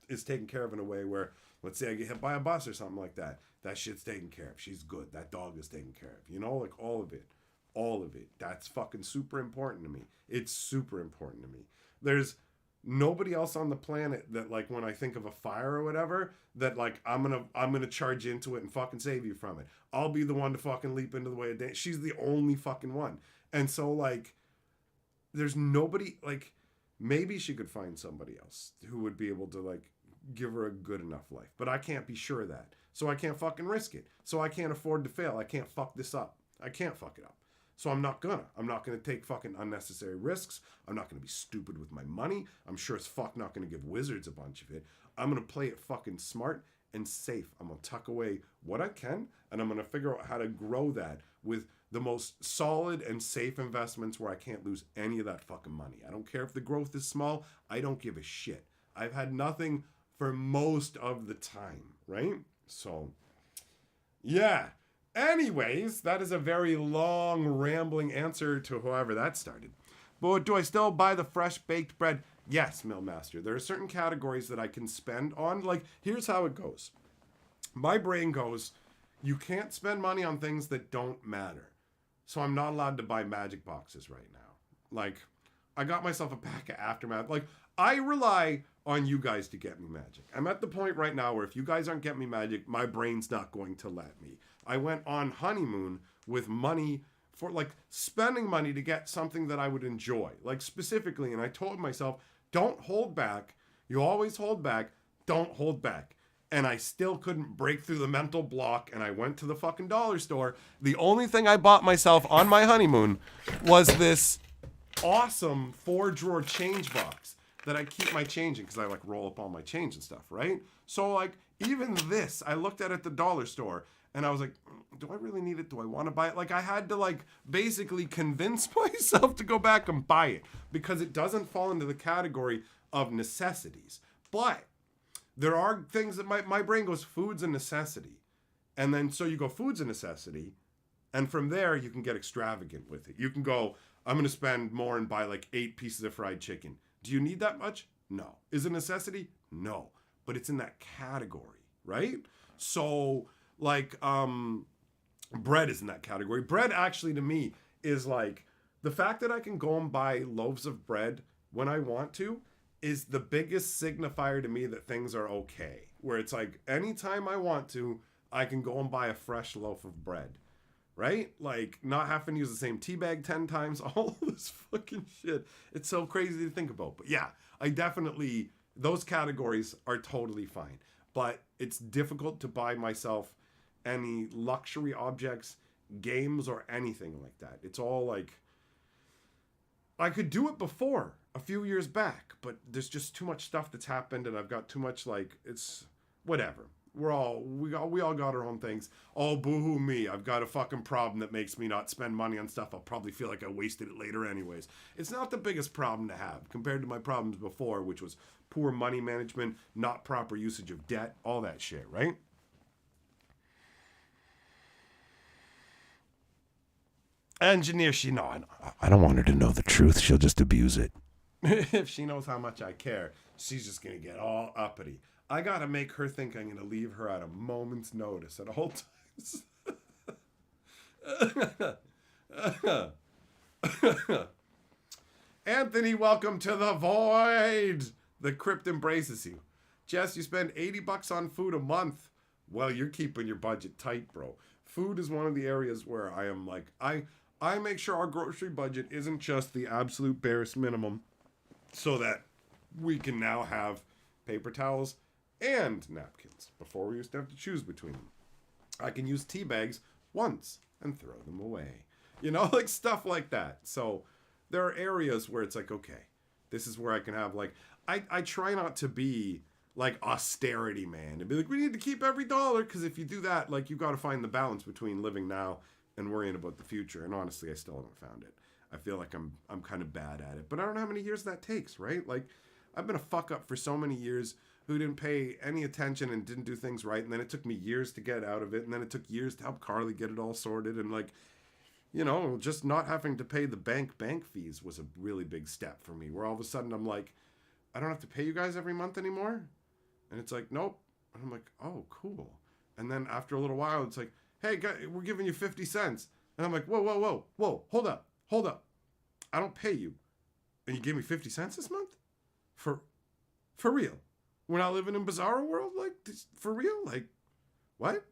is taken care of in a way where, let's say I get hit by a bus or something like that. That shit's taken care of. She's good. That dog is taken care of. You know, like all of it. All of it. That's fucking super important to me. It's super important to me. There's nobody else on the planet that, like, when I think of a fire or whatever, that like I'm gonna charge into it and fucking save you from it. I'll be the one to fucking leap into the way of day. She's the only fucking one. And so like there's nobody, like, maybe she could find somebody else who would be able to like give her a good enough life. But I can't be sure of that. So I can't fucking risk it. So I can't afford to fail. I can't fuck this up. I can't fuck it up. So I'm not gonna take fucking unnecessary risks. I'm not gonna be stupid with my money. I'm sure as fuck not gonna give wizards a bunch of it. I'm gonna play it fucking smart and safe. I'm gonna tuck away what I can, and I'm gonna figure out how to grow that with the most solid and safe investments where I can't lose any of that fucking money. I don't care if the growth is small. I don't give a shit. I've had nothing for most of the time, right? So, yeah. Anyways, that is a very long, rambling answer to whoever that started. But do I still buy the fresh baked bread? Yes, Millmaster. There are certain categories that I can spend on. Like, here's how it goes. My brain goes, you can't spend money on things that don't matter. So I'm not allowed to buy magic boxes right now. Like, I got myself a pack of Aftermath. Like, I rely on you guys to get me magic. I'm at the point right now where if you guys aren't getting me magic, my brain's not going to let me. I went on honeymoon with money for like spending money to get something that I would enjoy, like specifically. And I told myself, don't hold back. You always hold back. Don't hold back. And I still couldn't break through the mental block. And I went to the fucking dollar store. The only thing I bought myself on my honeymoon was this awesome 4-drawer change box that I keep my change in because I like roll up all my change and stuff, right? So like even this, I looked at the dollar store and I was like, do I really need it? Do I want to buy it? Like I had to like basically convince myself to go back and buy it because it doesn't fall into the category of necessities. But there are things that my brain goes, food's a necessity. And then so you go, food's a necessity. And from there, you can get extravagant with it. You can go, I'm going to spend more and buy like 8 pieces of fried chicken. Do you need that much? No. Is it a necessity? No. But it's in that category, right? So like bread is in that category. Bread actually to me is like the fact that I can go and buy loaves of bread when I want to is the biggest signifier to me that things are okay. Where it's like anytime I want to, I can go and buy a fresh loaf of bread. right? Like not having to use the same tea bag 10 times, all this fucking shit. It's so crazy to think about. But yeah, I definitely, those categories are totally fine. But it's difficult to buy myself any luxury objects, games, or anything like that. It's all like, I could do it before a few years back, but there's just too much stuff that's happened, and I've got too much, like, it's whatever. We all got our own things. Oh, boo-hoo me. I've got a fucking problem that makes me not spend money on stuff. I'll probably feel like I wasted it later anyways. It's not the biggest problem to have compared to my problems before, which was poor money management, not proper usage of debt, all that shit, right? Engineer, I don't want her to know the truth. She'll just abuse it. If she knows how much I care, she's just going to get all uppity. I got to make her think I'm going to leave her at a moment's notice at all times. Anthony, welcome to the void. The crypt embraces you. Jess, you spend $80 on food a month. Well, you're keeping your budget tight, bro. Food is one of the areas where I am like, I make sure our grocery budget isn't just the absolute barest minimum so that we can now have paper towels and napkins. Before we used to have to choose between them. I can use tea bags once and throw them away. You know, like stuff like that. So there are areas where it's like, okay, this is where I can have like, I try not to be like austerity man and be like, we need to keep every dollar, because if you do that, like you got to find the balance between living now and worrying about the future. And honestly, I still haven't found it. I feel like I'm kind of bad at it, but I don't know how many years that takes, right? Like I've been a fuck up for so many years who didn't pay any attention and didn't do things right. And then it took me years to get out of it. And then it took years to help Carly get it all sorted. And like, you know, just not having to pay the bank fees was a really big step for me, where all of a sudden I'm like, I don't have to pay you guys every month anymore. And it's like, nope. And I'm like, oh, cool. And then after a little while, it's like, hey, guys, we're giving you 50 cents. And I'm like, whoa, hold up. I don't pay you. And you gave me 50 cents this month? For real? We're not living in bizarro world? Like, for real? Like, what?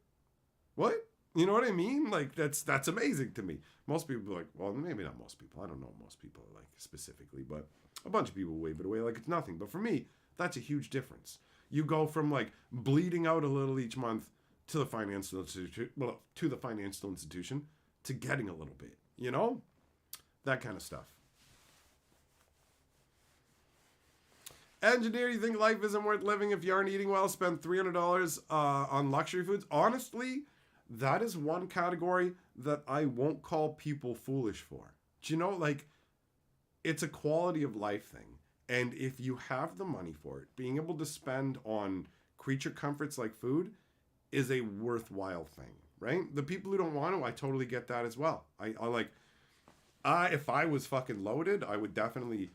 You know what I mean? Like, that's amazing to me. Most people are like, well, maybe not most people. I don't know what most people are like specifically, but a bunch of people wave it away like it's nothing. But for me, that's a huge difference. You go from like bleeding out a little each month to the financial institution, to getting a little bit, you know? That kind of stuff. Engineer, you think life isn't worth living if you aren't eating well? Spend $300 on luxury foods? Honestly, that is one category that I won't call people foolish for. Do you know, like, it's a quality of life thing. And if you have the money for it, being able to spend on creature comforts like food is a worthwhile thing, right? The people who don't want to, I totally get that as well. If I was fucking loaded, I would definitely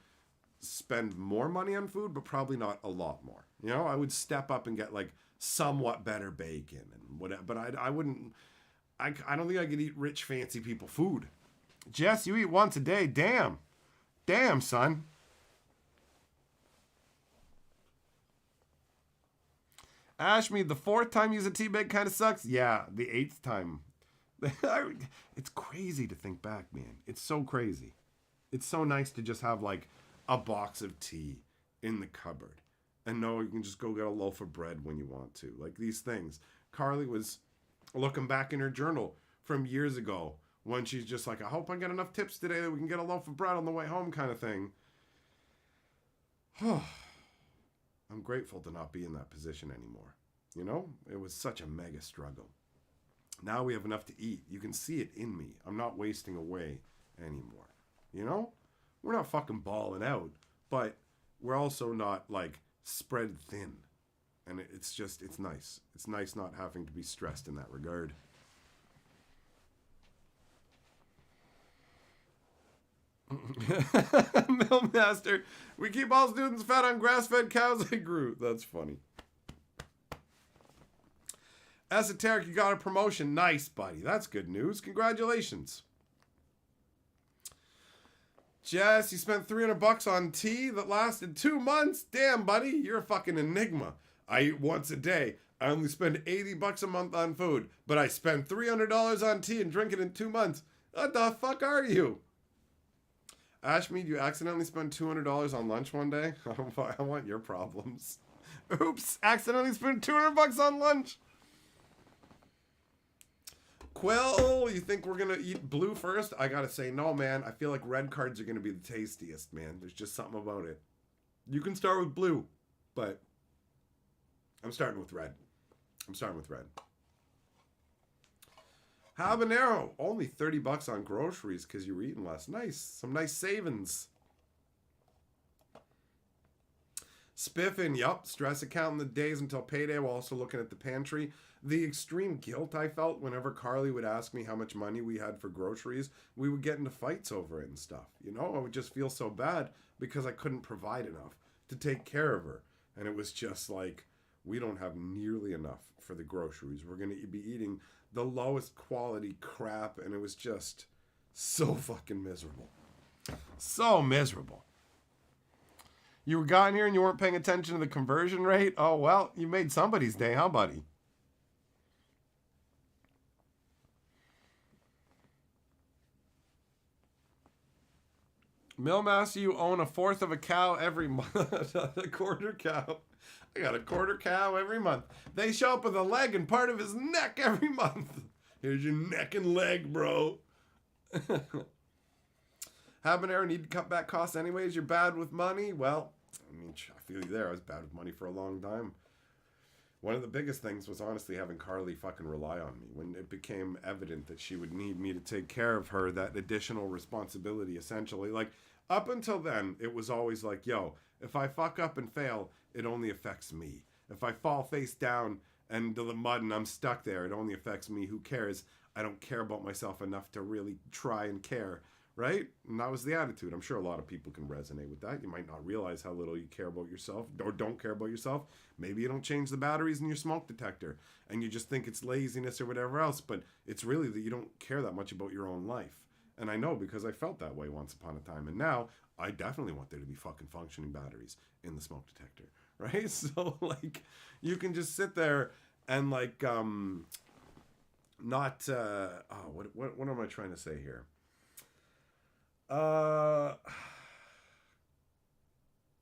spend more money on food, but probably not a lot more. You know, I would step up and get like somewhat better bacon and whatever, but I wouldn't, I don't think I could eat rich, fancy people food. Jess, you eat once a day. Damn, son. Ashmead, the 4th time use a tea bag kind of sucks. Yeah, the 8th time. It's crazy to think back, man. It's so crazy. It's so nice to just have like a box of tea in the cupboard and know you can just go get a loaf of bread when you want to. Like these things. Carly was looking back in her journal from years ago when she's just like, I hope I get enough tips today that we can get a loaf of bread on the way home kind of thing. I'm grateful to not be in that position anymore. You know, it was such a mega struggle. Now we have enough to eat. You can see it in me. I'm not wasting away anymore. You know, we're not fucking balling out, but we're also not like spread thin. And it's nice. It's nice not having to be stressed in that regard. Millmaster, we keep all students fed on grass-fed cows I grew. That's funny. Esoteric, you got a promotion. Nice, buddy. That's good news. Congratulations. Jess, you spent $300 on tea that lasted 2 months? Damn, buddy. You're a fucking enigma. I eat once a day. I only spend $80 a month on food, but I spend $300 on tea and drink it in 2 months. What the fuck are you? Ashmead, you accidentally spent $200 on lunch one day? I want your problems. Oops, accidentally spent $200 on lunch. Quill, you think we're gonna eat blue first? I gotta say, no, man. I feel like red cards are gonna be the tastiest, man. There's just something about it. You can start with blue, but I'm starting with red. Habanero, only $30 on groceries because you were eating less. Nice, some nice savings. Spiffing, yup. Stress counting the days until payday while also looking at the pantry. The extreme guilt I felt whenever Carly would ask me how much money we had for groceries, we would get into fights over it and stuff. You know, I would just feel so bad because I couldn't provide enough to take care of her. And it was just like, we don't have nearly enough for the groceries. We're going to be eating the lowest quality crap. And it was just so fucking miserable. So miserable. You got here and you weren't paying attention to the conversion rate? Oh, well, you made somebody's day, huh, buddy? Millmaster, you own 1/4 of a cow every month. A quarter cow. I got a quarter cow every month. They show up with a leg and part of his neck every month. Here's your neck and leg, bro. Habanero, need to cut back costs anyways. You're bad with money. Well, I mean, I feel you there. I was bad with money for a long time. One of the biggest things was honestly having Carly fucking rely on me. When it became evident that she would need me to take care of her, that additional responsibility essentially. Like, up until then, it was always like, yo, if I fuck up and fail, it only affects me. If I fall face down into the mud and I'm stuck there, it only affects me. Who cares? I don't care about myself enough to really try and care. Right? And that was the attitude. I'm sure a lot of people can resonate with that. You might not realize how little you care about yourself or don't care about yourself. Maybe you don't change the batteries in your smoke detector and you just think it's laziness or whatever else, but it's really that you don't care that much about your own life. And I know because I felt that way once upon a time. And now I definitely want there to be fucking functioning batteries in the smoke detector. Right? So like you can just sit there and like what am I trying to say here?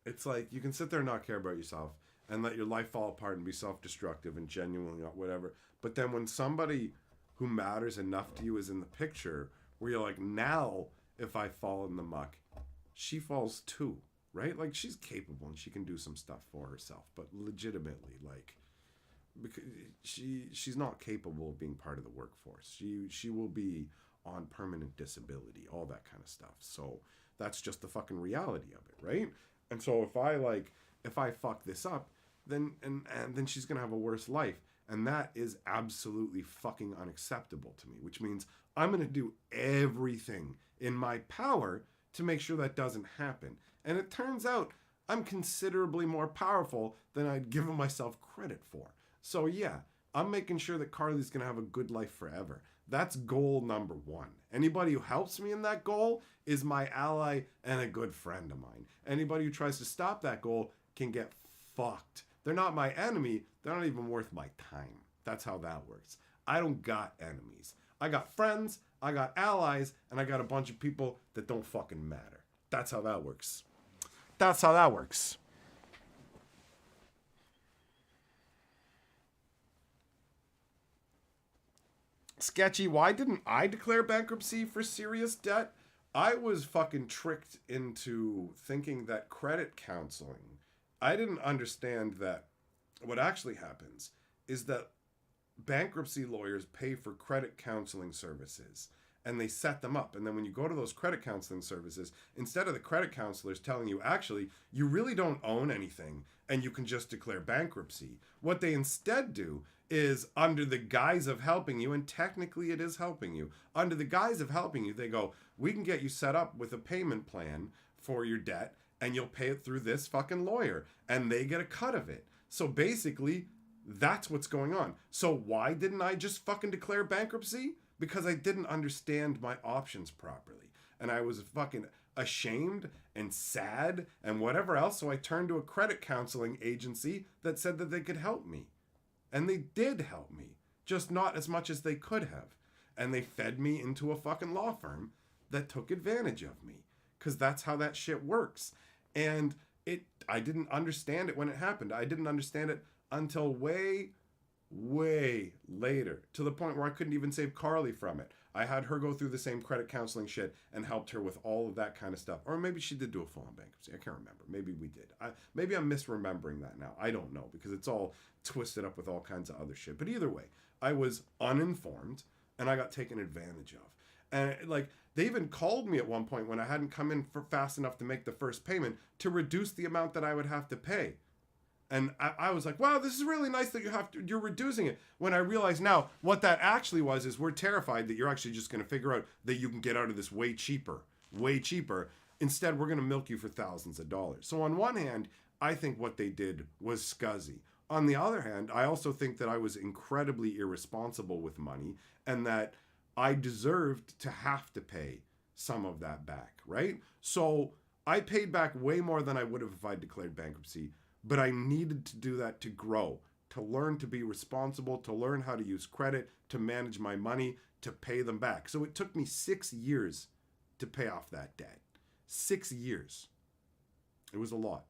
It's like you can sit there and not care about yourself and let your life fall apart and be self-destructive and genuinely not whatever. But then when somebody who matters enough to you is in the picture, where you're like, now if I fall in the muck, she falls too, right? Like she's capable and she can do some stuff for herself, but legitimately, like, because she's not capable of being part of the workforce. She will be on permanent disability, all that kind of stuff. So that's just the fucking reality of it, right? And so if I fuck this up, then and then she's gonna have a worse life, and that is absolutely fucking unacceptable to me. Which means I'm gonna do everything in my power to make sure that doesn't happen. And it turns out I'm considerably more powerful than I'd given myself credit for. So yeah, I'm making sure that Carly's gonna have a good life forever. That's goal number one. Anybody who helps me in that goal is my ally and a good friend of mine. Anybody who tries to stop that goal can get fucked. They're not my enemy. They're not even worth my time. That's how that works. I don't got enemies. I got friends, I got allies, and I got a bunch of people that don't fucking matter. That's how that works. That's how that works. Sketchy, why didn't I declare bankruptcy for serious debt? I was fucking tricked into thinking that credit counseling, I didn't understand that what actually happens is that bankruptcy lawyers pay for credit counseling services and they set them up. And then when you go to those credit counseling services, instead of the credit counselors telling you, actually, you really don't own anything and you can just declare bankruptcy, what they instead do is, under the guise of helping you, and technically it is helping you, under the guise of helping you, they go, we can get you set up with a payment plan for your debt and you'll pay it through this fucking lawyer and they get a cut of it. So basically, that's what's going on. So why didn't I just fucking declare bankruptcy? Because I didn't understand my options properly. And I was fucking ashamed and sad and whatever else. So I turned to a credit counseling agency that said that they could help me. And they did help me, just not as much as they could have. And they fed me into a fucking law firm that took advantage of me, because that's how that shit works. And I didn't understand it when it happened. I didn't understand it until way later, to the point where I couldn't even save Carly from it. I had her go through the same credit counseling shit and helped her with all of that kind of stuff. Or maybe she did do a full-on bankruptcy. I can't remember. Maybe we did. Maybe I'm misremembering that now. I don't know, because it's all twisted up with all kinds of other shit. But either way, I was uninformed and I got taken advantage of. And like, they even called me at one point when I hadn't come in for fast enough to make the first payment to reduce the amount that I would have to pay. And I was like, wow, this is really nice that you're reducing it. When I realize now what that actually was is we're terrified that you're actually just going to figure out that you can get out of this way cheaper. Instead, we're going to milk you for thousands of dollars. So on one hand, I think what they did was scuzzy. On the other hand, I also think that I was incredibly irresponsible with money and that I deserved to have to pay some of that back, right? So I paid back way more than I would have if I declared bankruptcy. But I needed to do that to grow, to learn to be responsible, to learn how to use credit, to manage my money, to pay them back. So it took me 6 years to pay off that debt. 6 years. It was a lot.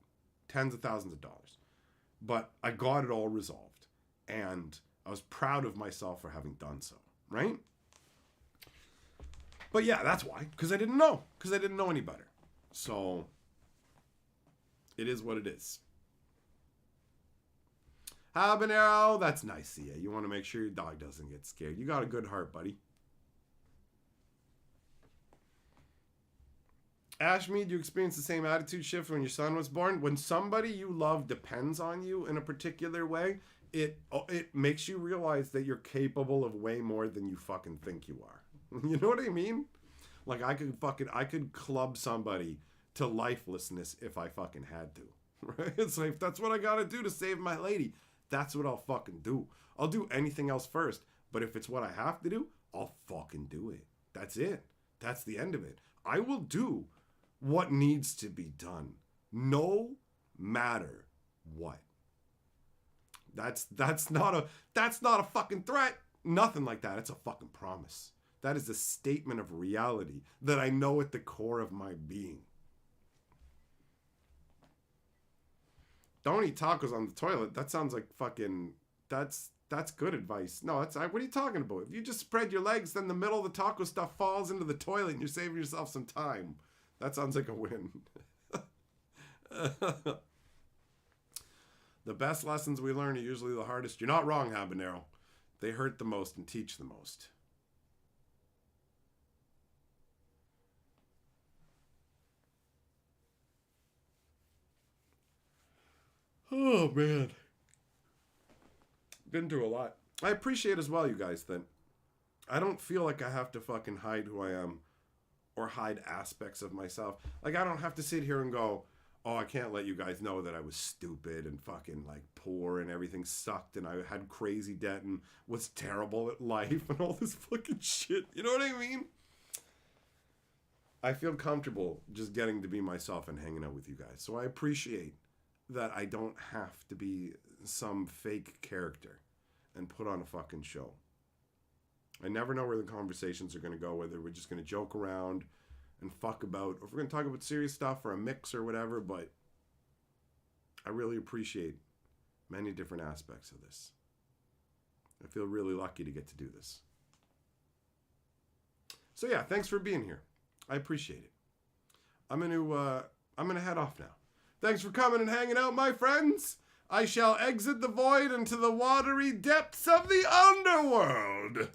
Tens of thousands of dollars. But I got it all resolved. And I was proud of myself for having done so, right? But yeah, that's why. Because I didn't know. Because I didn't know any better. So it is what it is. Habanero, that's nice, Sia. You want to make sure your dog doesn't get scared. You got a good heart, buddy. Ashmead, you experienced the same attitude shift when your son was born? When somebody you love depends on you in a particular way, it makes you realize that you're capable of way more than you fucking think you are. You know what I mean? Like, I could club somebody to lifelessness if I fucking had to. Right? It's like, that's what I gotta do to save my lady. That's what I'll fucking do. I'll do anything else first. But if it's what I have to do, I'll fucking do it. That's it. That's the end of it. I will do what needs to be done. No matter what. That's not a fucking threat. Nothing like that. It's a fucking promise. That is a statement of reality that I know at the core of my being. Don't eat tacos on the toilet. That sounds like fucking, that's good advice. No, what are you talking about? If you just spread your legs, then the middle of the taco stuff falls into the toilet and you're saving yourself some time. That sounds like a win. The best lessons we learn are usually the hardest. You're not wrong, Habanero. They hurt the most and teach the most. Oh, man. Been through a lot. I appreciate as well, you guys, that I don't feel like I have to fucking hide who I am or hide aspects of myself. Like, I don't have to sit here and go, oh, I can't let you guys know that I was stupid and fucking, like, poor and everything sucked and I had crazy debt and was terrible at life and all this fucking shit. You know what I mean? I feel comfortable just getting to be myself and hanging out with you guys. So I appreciate that I don't have to be some fake character and put on a fucking show. I never know where the conversations are going to go, whether we're just going to joke around and fuck about, or if we're going to talk about serious stuff or a mix or whatever, but I really appreciate many different aspects of this. I feel really lucky to get to do this. So yeah, thanks for being here. I appreciate it. I'm going to head off now. Thanks for coming and hanging out, my friends. I shall exit the void into the watery depths of the underworld.